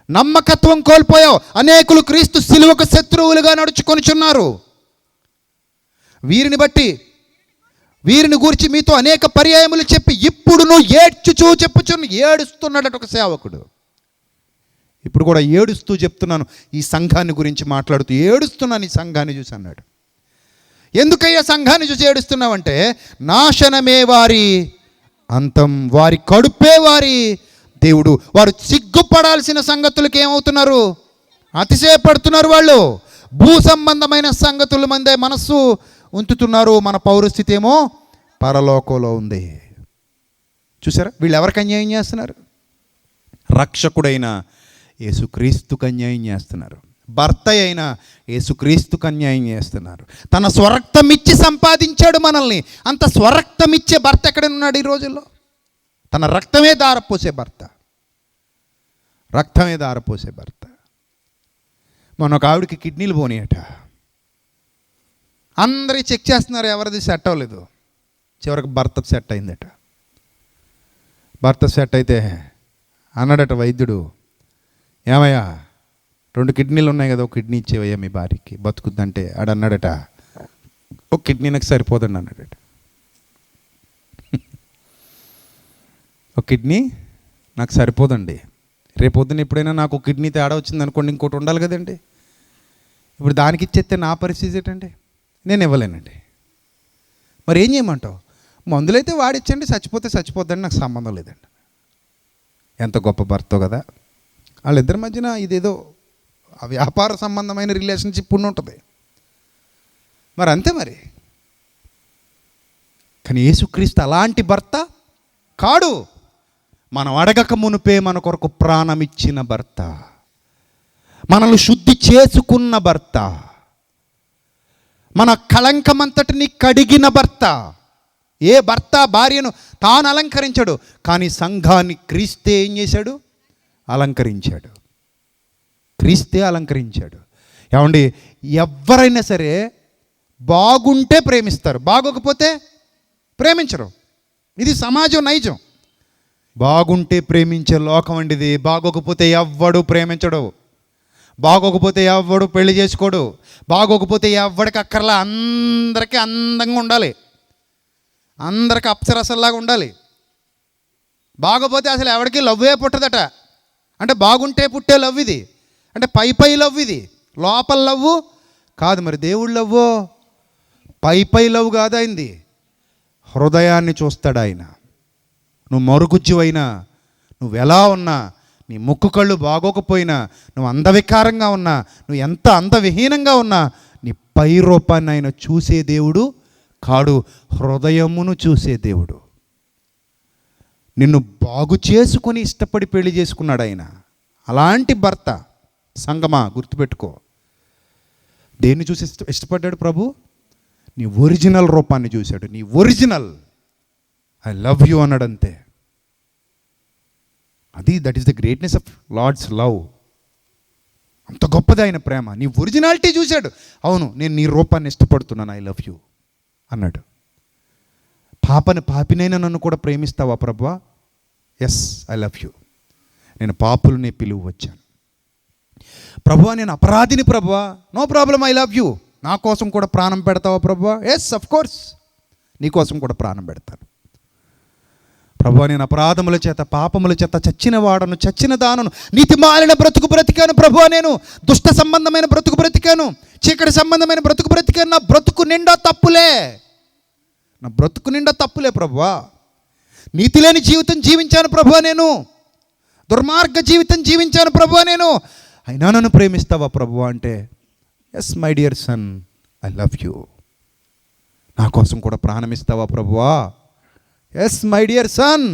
నమ్మకత్వం కోల్పోయావు. అనేకులు క్రీస్తు శిలువకు శత్రువులుగా నడుచుకొనిచున్నారు. వీరిని గురించి మీతో అనేక పర్యాయములు చెప్పి ఇప్పుడు నువ్వు చెప్పుచున్న ఏడుస్తున్నాడట ఒక సేవకుడు. ఇప్పుడు కూడా ఏడుస్తూ చెప్తున్నాను, ఈ సంఘాన్ని గురించి మాట్లాడుతూ ఏడుస్తున్నాను, ఈ సంఘాన్ని చూసి అన్నాడు. ఎందుకయ్యా సంఘాన్ని చూసి ఏడుస్తున్నావంటే, నాశనమే వారి అంతం, వారి కడుపే వారి దేవుడు. వారు సిగ్గుపడాల్సిన సంగతులకి ఏమవుతున్నారు? అతిశయపడుతున్నారు. వాళ్ళు భూ సంబంధమైన సంగతుల మందే మనస్సు ఉంచుతున్నారు. మన పౌరస్థితి ఏమో పరలోకంలో ఉంది. చూసారా వీళ్ళు ఎవరికి అన్యాయం చేస్తున్నారు? రక్షకుడైన యేసుక్రీస్తుకు అన్యాయం చేస్తున్నారు. భర్త అయిన యేసుక్రీస్తుకు అన్యాయం చేస్తున్నారు. తన స్వరక్తం ఇచ్చి సంపాదించాడు మనల్ని. అంత స్వరక్తం ఇచ్చే భర్త ఎక్కడున్నాడు ఈ రోజుల్లో? తన రక్తమే దారపోసే భర్త, రక్తమే దారపోసే భర్త. మొన్న ఒక ఆవిడకి కిడ్నీలు పోనీయట. అందరూ చెక్ చేస్తున్నారు, ఎవరిది సెట్ అవ్వలేదు. చివరికి భర్త సెట్ అయిందట. భర్త సెట్ అయితే అన్నాడట వైద్యుడు, ఏమయ్యా 2 కిడ్నీలు ఉన్నాయి కదా, ఒక కిడ్నీ ఇచ్చేవయ్యా మీ భార్యకి బతుకుద్దంటే ఆడన్నాడట, ఒక కిడ్నీ నాకు సరిపోదండి అన్నాడట. ఒక కిడ్నీ నాకు సరిపోదండి, రేపొద్దున ఎప్పుడైనా నాకు ఒక కిడ్నీ తేడా వచ్చింది అనుకోండి, ఇంకోటి ఉండాలి కదండి. ఇప్పుడు దానికి ఇచ్చేస్తే నా పరిస్థితి ఏంటండి? నేను ఇవ్వలేనండి. మరి ఏం చేయమంటావు? మందులైతే వాడిచ్చండి, చచ్చిపోతే చచ్చిపోద్దండి, నాకు సంబంధం లేదండి. ఎంత గొప్ప భర్తో కదా. వాళ్ళిద్దరి మధ్యన ఇదేదో వ్యాపార సంబంధమైన రిలేషన్షిప్ ఉంటుంది మరి, అంతే మరి. కానీ యేసుక్రీస్తు అలాంటి భర్త కాడు. మనం అడగక మునుపే మన కొరకు ప్రాణం ఇచ్చిన భర్త, మనల్ని శుద్ధి చేసుకున్న భర్త, మన కళంకమంతటిని కడిగిన భర్త. ఏ భర్త భార్యను తాను అలంకరించాడు, కానీ సంఘాన్ని క్రీస్తే ఏం చేశాడు? అలంకరించాడు. క్రీస్తే అలంకరించాడు. ఏమండి, ఎవరైనా సరే బాగుంటే ప్రేమిస్తారు, బాగోకపోతే ప్రేమించరు. ఇది సమాజం నైజం. బాగుంటే ప్రేమించే లోకం అండి ఇది. బాగోకపోతే ఎవ్వడు ప్రేమించడు, బాగోకపోతే ఎవ్వడు పెళ్లి చేసుకోడు, బాగోకపోతే ఎవ్వడికి అక్కర్లా. అందరికీ అందంగా ఉండాలి, అందరికి అప్సరసల్లాగా ఉండాలి. బాగోపోతే అసలు ఎవరికి లవ్వే పుట్టదట. అంటే బాగుంటే పుట్టే లవ్ ఇది, అంటే పై లవ్ ఇది, లోపల లవ్వు కాదు. మరి దేవుడు లవ్వో పై లవ్ కాదు, అయింది హృదయాన్ని చూస్తాడు ఆయన. నువ్వు మరుగుజ్జువైనా, నువ్వు ఎలా ఉన్నా, నీ ముక్కు కళ్ళు బాగోకపోయినా, నువ్వు అందవికారంగా ఉన్నా, నువ్వు ఎంత అందవిహీనంగా ఉన్నా, నీ పై రూపాన్ని ఆయన చూసే దేవుడు కాడు, హృదయమును చూసే దేవుడు. నిన్ను బాగు చేసుకొని ఇష్టపడి పెళ్లి చేసుకున్నాడు ఆయన. అలాంటి భర్త సంగమా గుర్తుపెట్టుకో. దేన్ని చూసి ఇష్టపడ్డాడు ప్రభు? నీ ఒరిజినల్ రూపాన్ని చూశాడు. నీ ఒరిజినల్ ఐ లవ్ యూ అన్నాడు, అంతే. That is the greatness of Lord's love. అంత గొప్పది ఆయన ప్రేమ. నీ ఒరిజినాలిటీ చూశాడు. అవును, నేను నీ రూపాన్ని ఇష్టపడుతున్నాను, ఐ లవ్ యూ అన్నాడు. పాపినైనా నన్ను కూడా ప్రేమిస్తావా ప్రభువా? Yes, I love you. నేను పాపులని పిలువ వచ్చాను. ప్రభువా, నేను అపరాధిని ప్రభువా, no problem, I love you. నా కోసం కూడా ప్రాణం పెడతావా ప్రభువా? ఎస్, అఫ్ కోర్స్, నీ కోసం కూడా ప్రాణం పెడతాను. ప్రభువా, నేను అపరాధముల చేత పాపముల చేత చచ్చిన వాడను, చచ్చిన దానను, నీతి మాలిన బ్రతుకు బ్రతికాను ప్రభువా. నేను దుష్ట సంబంధమైన బ్రతుకు బ్రతికాను, చీకటి సంబంధమైన బ్రతుకు బ్రతికాను. నా బ్రతుకు నిండా తప్పులే, నా బ్రతుకు నిండా తప్పులే ప్రభువా. నీతి లేని జీవితం జీవించాను ప్రభువా, నేను దుర్మార్గ జీవితం జీవించాను ప్రభువా నేను. అయినా నన్ను ప్రేమిస్తావా ప్రభువా అంటే, yes my dear son, I love you. నా కోసం కూడా ప్రాణం ఇస్తావా ప్రభువా? ఎస్ మై డియర్ సన్,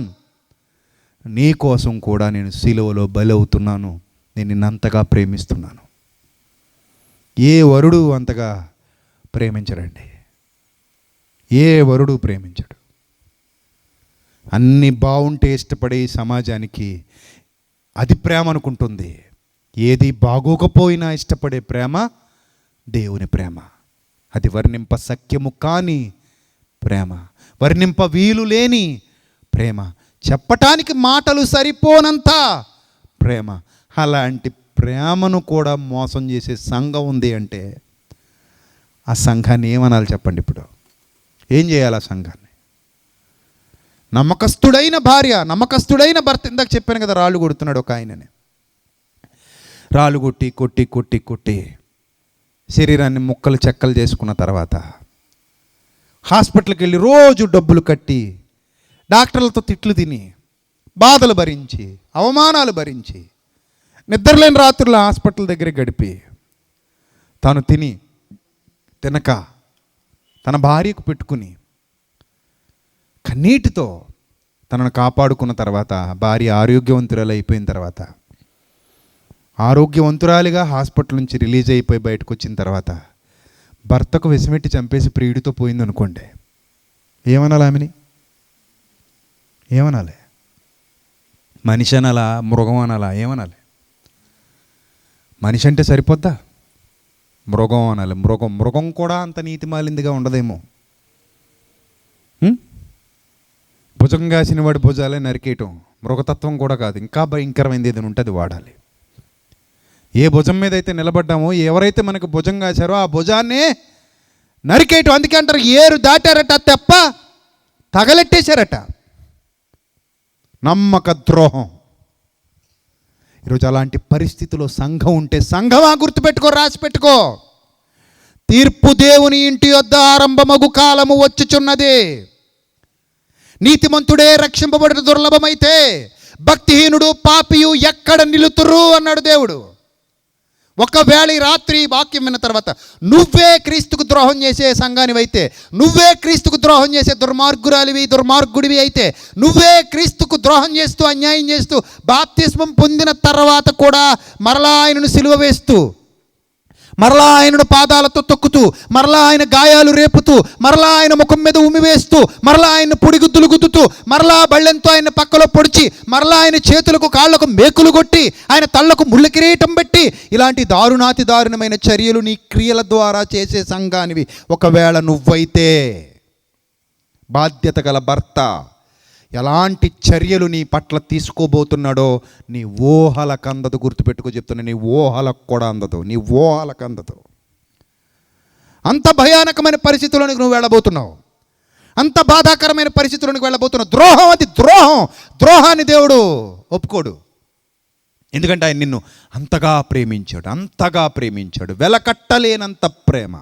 నీ కోసం కూడా నేను సిలువలో బలవుతున్నాను, నేను నిన్నంతగా ప్రేమిస్తున్నాను. ఏ వరుడు అంతగా ప్రేమించడండి, ఏ వరుడు ప్రేమించడు. అన్నీ బాగుంటే ఇష్టపడే ఈ సమాజానికి అది ప్రేమ అనుకుంటుంది. ఏది బాగోకపోయినా ఇష్టపడే ప్రేమ దేవుని ప్రేమ. అది వర్ణింప సఖ్యము కాని ప్రేమ, వర్ణింప వీలు లేని ప్రేమ, చెప్పటానికి మాటలు సరిపోనంత ప్రేమ. అలాంటి ప్రేమను కూడా మోసం చేసే సంఘం ఉంది అంటే, ఆ సంఘాన్ని ఏమనాలి చెప్పండి? ఇప్పుడు ఏం చేయాలి ఆ సంఘాన్ని? నమ్మకస్తుడైన భార్య, నమ్మకస్తుడైన భర్త. ఇందాక చెప్పాను కదా, రాళ్ళు కొడుతున్నాడు ఒక ఆయనని. రాళ్ళు కొట్టి కొట్టి కొట్టి కొట్టి శరీరాన్ని ముక్కలు చెక్కలు చేసుకున్న తర్వాత హాస్పిటల్కి వెళ్ళి రోజు డబ్బులు కట్టి, డాక్టర్లతో తిట్లు తిని, బాధలు భరించి, అవమానాలు భరించి, నిద్రలేని రాత్రులు హాస్పిటల్ దగ్గర గడిపి, తాను తినక తన భార్యకు పెట్టుకుని కన్నీటితో తనను కాపాడుకున్న తర్వాత, భార్య ఆరోగ్యవంతురాలు అయిపోయిన తర్వాత, ఆరోగ్యవంతురాలిగా హాస్పిటల్ నుంచి రిలీజ్ అయిపోయి బయటకు వచ్చిన తర్వాత, భర్తకు విషమెట్టి చంపేసి ప్రియుడితో పోయింది అనుకోండి, ఏమనాలి ఆమెని? ఏమనాలి? మనిషి అనాలా, మృగం అనాలా? ఏమనాలి? మనిషి అంటే సరిపోద్దా? మృగం అనాలి. మృగం కూడా అంత నీతిమాలిందిగా ఉండదేమో. భుజం కాసిన వాడి భుజాలే నరికేయటం మృగతత్వం కూడా కాదు, ఇంకా భయంకరమైనది ఏదైనా ఉంటుంది వాడాలి. ఏ భుజం మీద అయితే నిలబడ్డామో, ఎవరైతే మనకు భుజం కాశారో ఆ భుజాన్నే నరికేయటం. అందుకే అంటారు, ఏరు దాటారట తెప్ప తగలెట్టేశారట. నమ్మక ద్రోహం. ఈరోజు అలాంటి పరిస్థితిలో సంఘం ఉంటే, సంఘమా గుర్తుపెట్టుకో, రాసి పెట్టుకో, తీర్పు దేవుని ఇంటి యొద్ద ఆరంభమగు కాలము వచ్చుచున్నది. నీతిమంతుడే రక్షింపబడిన దుర్లభమైతే భక్తిహీనుడు పాపియు ఎక్కడ నిలుతురు అన్నాడు దేవుడు. ఒకవేళ ఈ రాత్రి వాక్యం విన్న తర్వాత నువ్వే క్రీస్తుకు ద్రోహం చేసే సంఘానివైతే, నువ్వే క్రీస్తుకు ద్రోహం చేసే దుర్మార్గుడివి అయితే, నువ్వే క్రీస్తుకు ద్రోహం చేస్తూ అన్యాయం చేస్తూ బాప్తిస్మం పొందిన తర్వాత కూడా మరలా ఆయనను సిలువ వేస్తూ, మరలా ఆయనను పాదాలతో తొక్కుతూ, మరలా ఆయన గాయాలు రేపుతూ, మరలా ఆయన ముఖం మీద ఉమ్మివేస్తూ, మరలా ఆయన పొడిగుద్దులు గుద్దుతూ, మరలా బళ్ళెంతో ఆయన పక్కలో పొడిచి, మరలా ఆయన చేతులకు కాళ్లకు మేకులు కొట్టి, ఆయన తళ్లకు ముళ్ళ కిరీటం పెట్టి, ఇలాంటి దారుణాతి దారుణమైన చర్యలు నీ క్రియల ద్వారా చేసే సంఘానివి ఒకవేళ నువ్వైతే, బాధ్యత గల భర్త ఎలాంటి చర్యలు నీ పట్ల తీసుకోబోతున్నాడో నీ ఊహలకు అందదు. గుర్తుపెట్టుకో చెప్తున్నా, నీ ఊహలకు కూడా అందదు, నీ ఊహలకు అందదు. అంత భయానకమైన పరిస్థితుల్లోనికి నువ్వు వెళ్ళబోతున్నావు, అంత బాధాకరమైన పరిస్థితుల్లోనికి వెళ్ళబోతున్నావు. ద్రోహం, అది ద్రోహం. ద్రోహాన్ని దేవుడు ఒప్పుకోడు. ఎందుకంటే ఆయన నిన్ను అంతగా ప్రేమించాడు. వెలకట్టలేనంత ప్రేమ,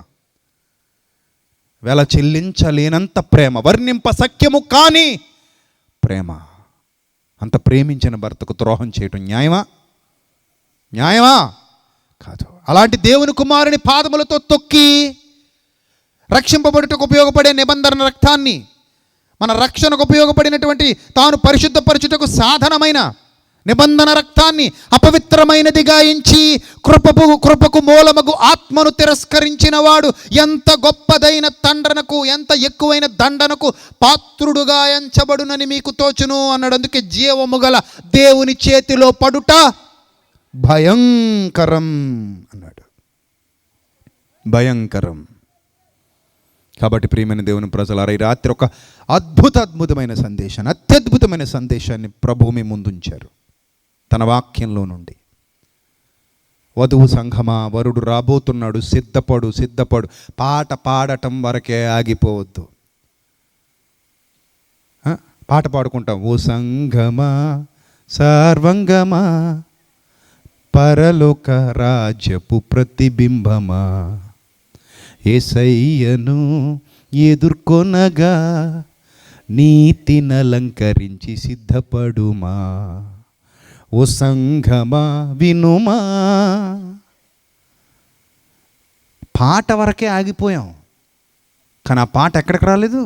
వెల చెల్లించలేనంత ప్రేమ, వర్ణింప సఖ్యము కాని ప్రేమ. అంత ప్రేమించిన భర్తకు ద్రోహం చేయటం న్యాయమా? కాదు. అలాంటి దేవుని కుమారుని పాదములతో తొక్కి రక్షింపబడుటకు ఉపయోగపడే నిబంధన రక్తాన్ని, మన రక్షణకు ఉపయోగపడినటువంటి తాను పరిశుద్ధపరచుటకు సాధనమైన నిబంధన రక్తాన్ని అపవిత్రమైనదిగా ఎంచి కృపకు మూలమగు ఆత్మను తిరస్కరించిన వాడు ఎంత గొప్పదైన తండ్రనకు, ఎంత ఎక్కువైన దండనకు పాత్రుడుగా ఎంచబడునని మీకు తోచును అన్నాడు. అందుకే జీవము గల దేవుని చేతిలో పడుట భయంకరం అన్నాడు. భయంకరం. కాబట్టి ప్రియమైన దేవుని ప్రజలారా, ఈ రాత్రి ఒక అద్భుతమైన సందేశాన్ని, అత్యద్భుతమైన సందేశాన్ని ప్రభువు మీ ముందుంచారు తన వాక్యంలో నుండి. వధువు సంఘమా, వరుడు రాబోతున్నాడు, సిద్ధపడు. పాట పాడటం వరకే ఆగిపోవద్దు. పాట పాడుకుంటాం, ఓ సంఘమా సర్వంగమా, పరలోక రాజ్యపు ప్రతిబింబమా, యేసయ్యను ఎదుర్కొనగా నీతినలంకరించి సిద్ధపడుమా, ఓ సంఘమా వినుమా. పాట వరకే ఆగిపోయాం, కానీ ఆ పాట ఎక్కడికి రాలేదు,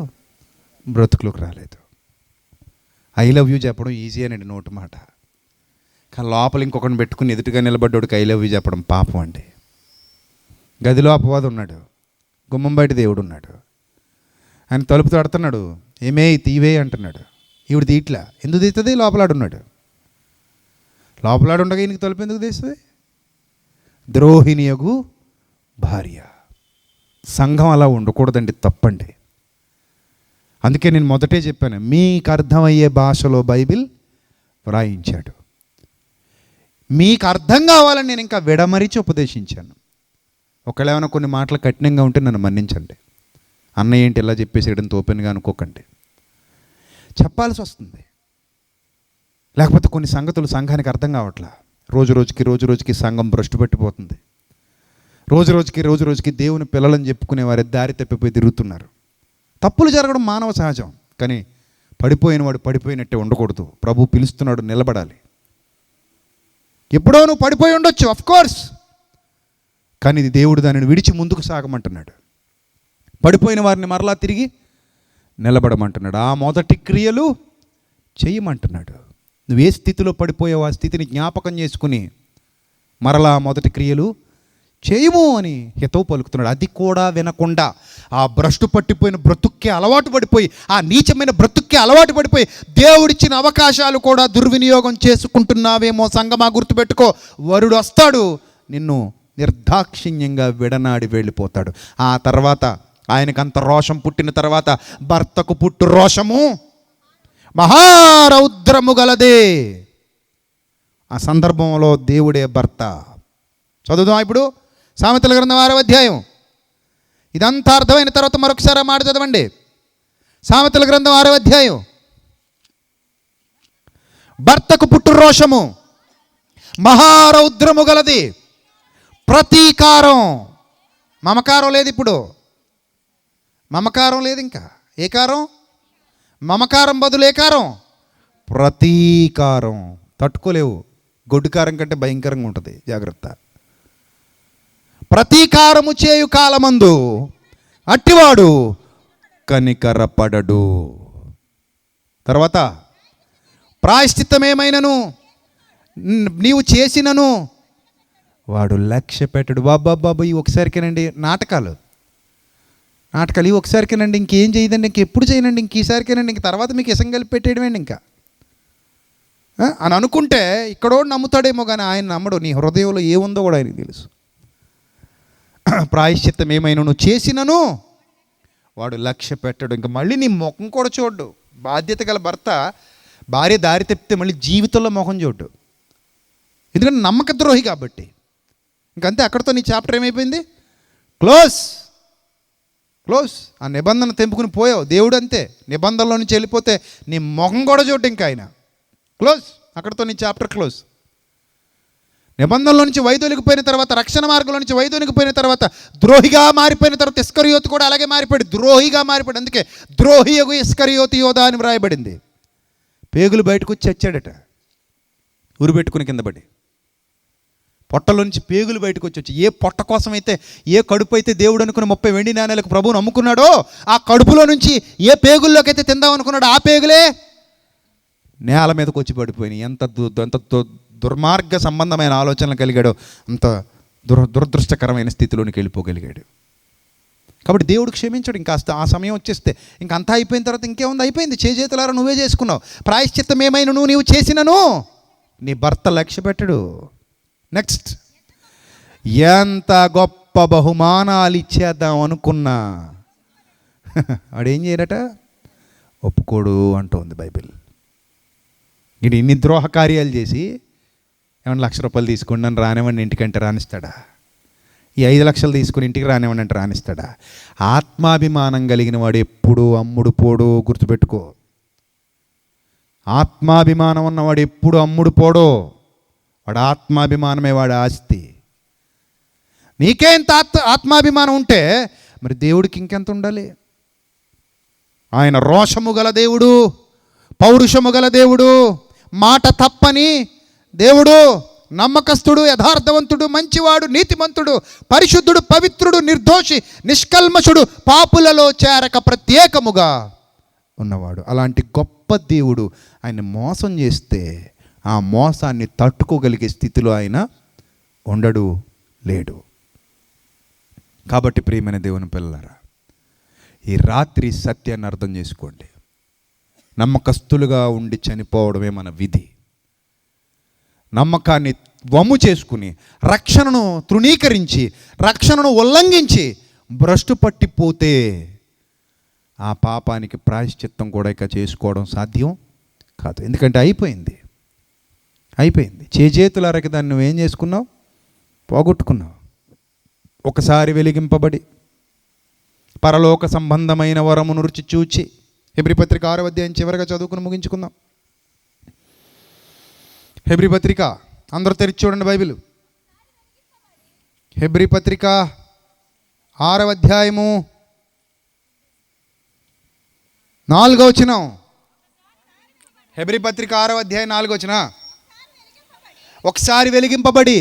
బ్రతుకులోకి రాలేదు. ఐ లవ్ యూ చెప్పడం ఈజీ అనండి, నోటు మాట. కానీ లోపల ఇంకొకరిని పెట్టుకుని ఎదుటిగా నిలబడ్డాడికి ఐ లవ్ యూ చెప్పడం పాపం అండి. గదిలో అపవాదం ఉన్నాడు, గుమ్మం బయట దేవుడు ఉన్నాడు. ఆయన తలుపు తడుతున్నాడు, ఏమే తీవే అంటున్నాడు. ఈవిడ తీట్లా, ఎందుకు తీస్తుంది, లోపలాడున్నాడు. లోపలాడుండగా ఈయనకి తలుపు ఎందుకు తీస్తుంది? ద్రోహిణియగు భార్య. సంఘం అలా ఉండకూడదండి, తప్పండి. అందుకే నేను మొదటే చెప్పాను, మీకు అర్థమయ్యే భాషలో బైబిల్ వ్రాయించాడు. మీకు అర్థం కావాలని నేను ఇంకా విడమరిచి ఉపదేశించాను. ఒకవేళ ఏమైనా కొన్ని మాటలు కఠినంగా ఉంటే నన్ను మన్నించండి. అన్నయ్య ఏంటి ఇలా చెప్పేసేయడంతో ఓపెన్గా అనుకోకండి, చెప్పాల్సి వస్తుంది. లేకపోతే కొన్ని సంగతులు సంఘానికి అర్థం కావట్లా. రోజు రోజుకి సంఘం భ్రష్టు పెట్టిపోతుంది. రోజు రోజుకి దేవుని పిల్లలని చెప్పుకునే వారి దారి తప్పిపోయి తిరుగుతున్నారు. తప్పులు జరగడం మానవ సహజం, కానీ పడిపోయిన వాడు పడిపోయినట్టే ఉండకూడదు. ప్రభు పిలుస్తున్నాడు, నిలబడాలి. ఎప్పుడో నువ్వు పడిపోయి ఉండొచ్చు, అఫ్కోర్స్, కానీ ఇది దేవుడు దానిని విడిచి ముందుకు సాగమంటున్నాడు. పడిపోయిన వారిని మరలా తిరిగి నిలబడమంటున్నాడు. ఆ మొదటి క్రియలు చేయమంటున్నాడు. నువ్వు ఏ స్థితిలో పడిపోయావు ఆ స్థితిని జ్ఞాపకం చేసుకుని మరలా మొదటి క్రియలు చేయము అని హితవు పలుకుతున్నాడు. అది కూడా వినకుండా ఆ భ్రష్టు పట్టిపోయిన బ్రతుక్కే అలవాటు పడిపోయి, ఆ నీచమైన బ్రతుక్కే అలవాటు పడిపోయి దేవుడిచ్చిన అవకాశాలు కూడా దుర్వినియోగం చేసుకుంటున్నావేమో. సంగమా గుర్తుపెట్టుకో, వరుడు వస్తాడు, నిన్ను నిర్దాక్షిణ్యంగా విడనాడి వెళ్ళిపోతాడు. ఆ తర్వాత ఆయనకంత రోషం పుట్టిన తర్వాత భర్తకు పుట్టు రోషము మహారౌద్రము గలదే. ఆ సందర్భంలో దేవుడే భర్త. చదువుదాం ఇప్పుడు సామెతల గ్రంథం 6వ అధ్యాయం. ఇదంతా అర్థమైన తర్వాత మరొకసారి మాట చదవండి. సామెతల గ్రంథం 6వ అధ్యాయం భర్తకు పుట్టు రోషము, మహారౌద్రము గలది, ప్రతీకారం. మమకారం లేదు ఇప్పుడు, మమకారం లేదు. ఇంకా ఏ కారం? మమకారం బదులు ఏ కారం? ప్రతీకారం. తట్టుకోలేవు. గొడ్డుకారం కంటే భయంకరంగా ఉంటుంది, జాగ్రత్త. ప్రతీకారము చేయు కాలమందు అట్టివాడు కనికరపడడు. తర్వాత ప్రాయశ్చిత్తమేమైనను నీవు చేసినను వాడు లక్ష్య పెట్టడు. బాబా ఇవి ఒకసారికేనండి. నాటకాలు ఇవి ఒకసారికేనండి, ఇంకేం చేయదండి, ఇంకెప్పుడు చేయనండి, ఇంక ఈసారికేనండి, ఇంక తర్వాత మీకు ఇసం కలిపి పెట్టేయడమేండి ఇంకా అని అనుకుంటే ఇక్కడో నమ్ముతాడేమో కానీ ఆయన నమ్మడు. నీ హృదయంలో ఏముందో కూడా ఆయనకు తెలుసు. ప్రాయశ్చిత్తం ఏమైనా నువ్వు చేసినను వాడు లక్ష్య పెట్టడు. ఇంకా మళ్ళీ నీ ముఖం కూడా చూడ్డు. బాధ్యత గల భర్త భార్య దారి తప్పితే మళ్ళీ జీవితంలో ముఖం చూడ్డు. ఎందుకంటే నమ్మక ద్రోహి కాబట్టి. ఇంకంతే, అక్కడితో నీ చాప్టర్ ఏమైపోయింది? క్లోజ్. ఆ నిబంధన తెంపుకుని పోయావు. దేవుడు అంతే, నిబంధనలో నుంచి వెళ్ళిపోతే నీ ముఖం కూడా చూడ్డు ఇంకా ఆయన. క్లోజ్. అక్కడితో నీ చాప్టర్ క్లోజ్. నిబంధనలో నుంచి వైదొలిగిపోయిన తర్వాత, రక్షణ మార్గంలో నుంచి వైదొలిగిపోయిన తర్వాత, ద్రోహిగా మారిపోయిన తర్వాత ఇస్కరియోతు కూడా అలాగే మారిపోయాడు, ద్రోహిగా మారిపోయాడు. అందుకే ద్రోహియగు ఇస్కరియోతు యోధా అని వ్రాయబడింది. పేగులు బయటకు వచ్చి చచ్చాడట, ఉరి పెట్టుకుని కింద పడి. పొట్టలో నుంచి పేగులు బయటకు వచ్చి, ఏ పొట్ట కోసం అయితే, ఏ కడుపు అయితే దేవుడు అనుకుని 30 వెండి నాణేలకు ప్రభువును నమ్ముకున్నాడో, ఆ కడుపులో నుంచి ఏ పేగుల్లోకి అయితే తిందాం అనుకున్నాడో ఆ పేగులే నేల మీదకి వచ్చి పడిపోయినాయి. ఎంత దుర్మార్గ సంబంధమైన ఆలోచనలు కలిగాడో అంత దురదృష్టకరమైన స్థితిలోనికి వెళ్ళిపోగలిగాడు. కాబట్టి దేవుడు క్షమించాడు. ఇంకా ఆ సమయం వచ్చేస్తే ఇంక అంతా అయిపోయిన తర్వాత ఇంకేముంది? అయిపోయింది. చేతులారా నువ్వే చేసుకున్నావు. ప్రాయశ్చిత్తం ఏమైనా నీవు చేసినను నీ భర్త లక్ష్య పెట్టడు. నెక్స్ట్, ఎంత గొప్ప బహుమానాలు ఇచ్చేద్దాం అనుకున్నా వాడేం చేయడట? ఒప్పుకోడు అంటోంది బైబిల్. ఇది ఇన్ని ద్రోహ కార్యాలు చేసి ఏమన్నా ₹1,00,000 తీసుకుని నన్ను రానివ్వండి ఇంటికంటే రానిస్తాడా? ఈ 5 లక్షలు తీసుకుని ఇంటికి రానివ్వండి అంటే రానిస్తాడా? ఆత్మాభిమానం కలిగిన వాడు ఎప్పుడు అమ్ముడు పోడో గుర్తుపెట్టుకో. ఆత్మాభిమానం ఉన్నవాడు ఎప్పుడు అమ్ముడు పోడో. వాడు ఆత్మాభిమానమే వాడి ఆస్తి. నీకేంత ఆత్మాభిమానం ఉంటే మరి దేవుడికి ఇంకెంత ఉండాలి? ఆయన రోషము గల దేవుడు, పౌరుషము గల దేవుడు, మాట తప్పని దేవుడు, నమ్మకస్తుడు, యథార్థవంతుడు, మంచివాడు, నీతిమంతుడు, పరిశుద్ధుడు, పవిత్రుడు, నిర్దోషి, నిష్కల్మషుడు, పాపులలో చేరక ప్రత్యేకముగా ఉన్నవాడు. అలాంటి గొప్ప దేవుడు ఆయన మోసం చేస్తే ఆ మోసాన్ని తట్టుకోగలిగే స్థితిలో ఆయన ఉండడు, లేడు. కాబట్టి ప్రియమైన దేవుని పిల్లలారా, ఈ రాత్రి సత్యాన్ని అర్థం చేసుకోండి. నమ్మకస్తులుగా ఉండి చనిపోవడమే మన విధి. నమ్మకాన్ని వమ్ము చేసుకుని, రక్షణను తృణీకరించి, రక్షణను ఉల్లంఘించి భ్రష్టు పట్టిపోతే ఆ పాపానికి ప్రాయశ్చిత్తం కూడా ఇక చేసుకోవడం సాధ్యం కాదు. ఎందుకంటే అయిపోయింది. చేతులారకి దాన్ని నువ్వేం చేసుకున్నావు? పోగొట్టుకున్నావు. ఒకసారి వెలిగింపబడి పరలోక సంబంధమైన వరమును రుచి చూచి, హెబ్రీ పత్రిక 6వ అధ్యాయం చివరిగా చదువుకుని ముగించుకుందాం. హెబ్రీ పత్రిక అందరూ తెరిచి చూడండి బైబిల్. హెబ్రీ పత్రిక 6వ అధ్యాయము 4వ వచనం. హెబ్రీ పత్రిక 6వ అధ్యాయం 4వ వచనం. ఒకసారి వెలిగింపబడి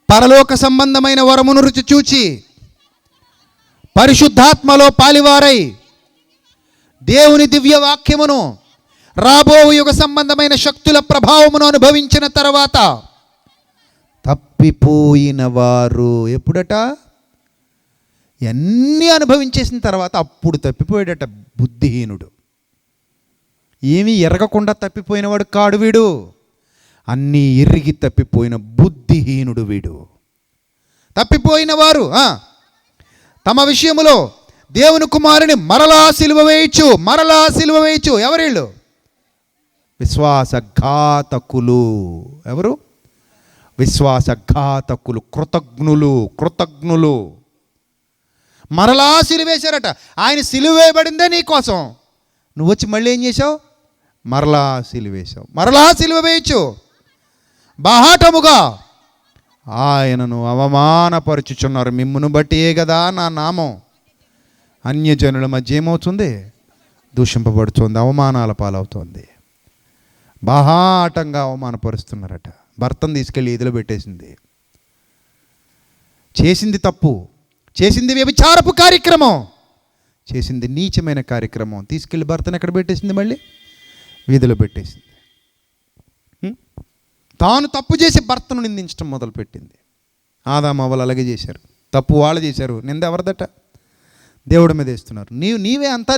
పరలోక సంబంధమైన వరమును రుచి చూచి పరిశుద్ధాత్మలో పాలివారై దేవుని దివ్య వాక్యమును రాబో యుగ సంబంధమైన శక్తుల ప్రభావమును అనుభవించిన తర్వాత తప్పిపోయిన వారు. ఎప్పుడట? అన్నీ అనుభవించేసిన తర్వాత అప్పుడు తప్పిపోయాడట బుద్ధిహీనుడు. ఏమీ ఎరగకుండా తప్పిపోయినవాడు కాడు వీడు, అన్నీ ఎరిగి తప్పిపోయిన బుద్ధిహీనుడు వీడు. తప్పిపోయిన వారు తమ విషయములో దేవుని కుమారుని మరలా సిలువ వేయచ్చు. ఎవరిళ్ళు? విశ్వాసఘాతకులు. ఎవరు? విశ్వాసఘాతకులు, కృతజ్ఞులు. మరలా సిలువేశారట. ఆయన సిలువ వేయబడిందే నీ కోసం. నువ్వు వచ్చి మళ్ళీ ఏం చేశావు? మరలా సిలువేశావు, మరలా సిలువ వేయచ్చు. బాహాటముగా ఆయనను అవమానపరుచుచున్నారు. మిమ్మును బట్టియే కదా నా నామం అన్యజనుల మధ్య ఏమవుతుంది? దూషింపబడుతుంది, అవమానాల పాలవుతోంది. బాహాటంగా అవమానపరుస్తున్నారట. భర్తను తీసుకెళ్ళి ఈదిలో పెట్టేసింది. చేసింది తప్పు, చేసింది వ్యభిచారపు కార్యక్రమం, చేసింది నీచమైన కార్యక్రమం. తీసుకెళ్ళి భర్తను ఎక్కడ పెట్టేసింది? మళ్ళీ వీధిలో పెట్టేసింది. తాను తప్పు చేసి భర్తను నిందించడం మొదలుపెట్టింది. ఆదాము అవ్వలు అలాగే చేశారు. తప్పు వాళ్ళు చేశారు, నింద ఎవరిదట? దేవుడి మీద వేస్తున్నారు. నీవే అంతా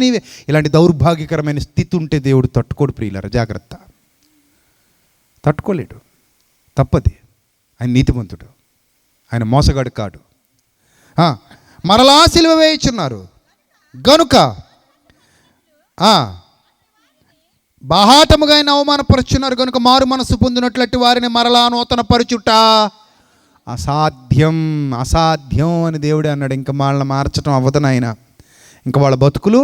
నీవే. ఇలాంటి దౌర్భాగ్యకరమైన స్థితి ఉంటే దేవుడు తట్టుకోడు ప్రియులారా, జాగ్రత్త. తట్టుకోలేడు, తప్పది. ఆయన నీతిమంతుడు, ఆయన మోసగాడు కాడు. మరలా సిలువ వేయుచున్నారు గనుక బాహాటముగా ఆయన అవమానపరుచున్నారు కనుక మారు మనసు పొందినట్లట్టు వారిని మరలా నూతన పరుచుట అసాధ్యం అని దేవుడే అన్నాడు. ఇంకా వాళ్ళని మార్చడం అవ్వదు నాయన, ఇంకా వాళ్ళ బతుకులు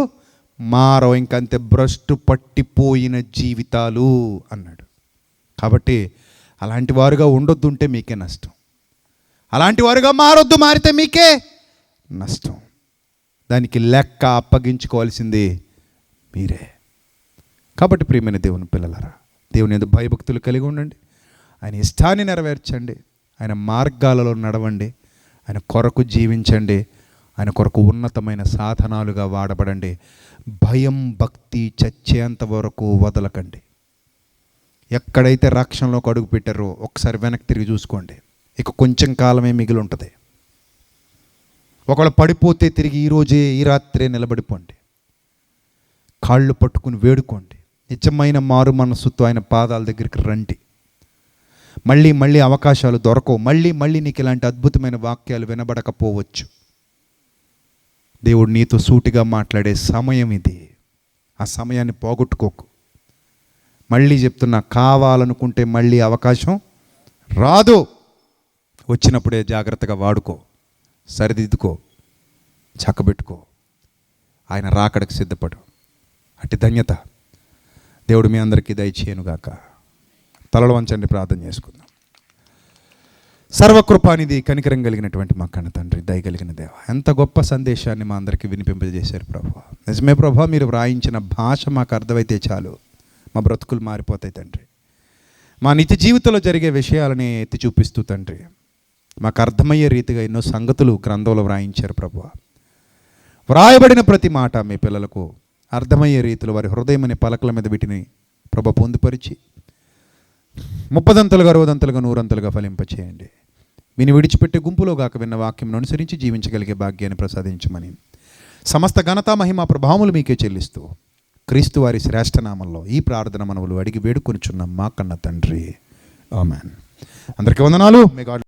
మారవు, ఇంకంతే భ్రష్టు పట్టిపోయిన జీవితాలు అన్నాడు. కాబట్టి అలాంటి వారుగా ఉండొద్దుంటే మీకే నష్టం, అలాంటి వారుగా మారొద్దు, మారితే మీకే నష్టం. దానికి లెక్క అప్పగించుకోవాల్సింది మీరే. కాబట్టి ప్రియమైన దేవుని పిల్లలారా, దేవుని యందు భయభక్తులు కలిగి ఉండండి, ఆయన ఇష్టాన్ని నెరవేర్చండి, ఆయన మార్గాలలో నడవండి, ఆయన కొరకు జీవించండి, ఆయన కొరకు ఉన్నతమైన సాధనాలుగా వాడబడండి. భయం భక్తి చచ్చేంత వరకు వదలకండి. ఎక్కడైతే రక్షణలోకి అడుగు పెట్టారో ఒకసారి వెనక్కి తిరిగి చూసుకోండి. ఇక కొంచెం కాలమే మిగిలి ఉంటుంది. ఒకవేళ పడిపోతే తిరిగి ఈరోజే ఈ రాత్రే నిలబడిపోండి, కాళ్ళు పట్టుకుని వేడుకోండి. నిజమైన మారు మనస్సుతో ఆయన పాదాల దగ్గరికి రండి. మళ్ళీ అవకాశాలు దొరకవు. మళ్ళీ నీకు ఇలాంటి అద్భుతమైన వాక్యాలు వినబడకపోవచ్చు. దేవుడు నీతో సూటిగా మాట్లాడే సమయం ఇది. ఆ సమయాన్ని పోగొట్టుకోకు. మళ్ళీ చెప్తున్నా, కావాలనుకుంటే మళ్ళీ అవకాశం రాదు. వచ్చినప్పుడే జాగ్రత్తగా వాడుకో, సరిదిద్దుకో, చక్కబెట్టుకో. ఆయన రాకడకు సిద్ధపడు. అట్టి ధన్యత దేవుడు మీ అందరికీ దయచేయనుగాక. తలలు వంచండి, ప్రార్థన చేసుకుందాం. సర్వకృపానిధి కనికరం కలిగినటువంటి మా కన్న తండ్రి, దయగలిగిన దేవ, ఎంత గొప్ప సందేశాన్ని మా అందరికీ వినిపింపజేశారు ప్రభా. నిజమే ప్రభా, మీరు వ్రాయించిన భాష మాకు అర్థమైతే చాలు, మా బ్రతుకులు మారిపోతాయి తండ్రి. మా నిత్య జీవితంలో జరిగే విషయాలని ఎత్తి చూపిస్తూ తండ్రి, మాకు అర్థమయ్యే రీతిగా ఎన్నో సంగతులు గ్రంథంలో వ్రాయించారు ప్రభువా. వ్రాయబడిన ప్రతి మాట మీ పిల్లలకు అర్థమయ్యే రీతిలో వారి హృదయం అనే పలకల మీద వీటిని ప్రభు పొందుపరిచి 30 60 100 ఫలింపచేయండి. విని విడిచిపెట్టే గుంపులో గాక విన్న వాక్యం అనుసరించి జీవించగలిగే భాగ్యాన్ని ప్రసాదించమని సమస్త ఘనత మహిమ ప్రభావములు మీకే చెల్లిస్తూ క్రీస్తు వారి శ్రేష్టనామంలో ఈ ప్రార్థన మనవులు అడిగి వేడుకొనుచున్నాం మా కన్న తండ్రి. ఆమెన్. అందరికీ వందనాలు. May God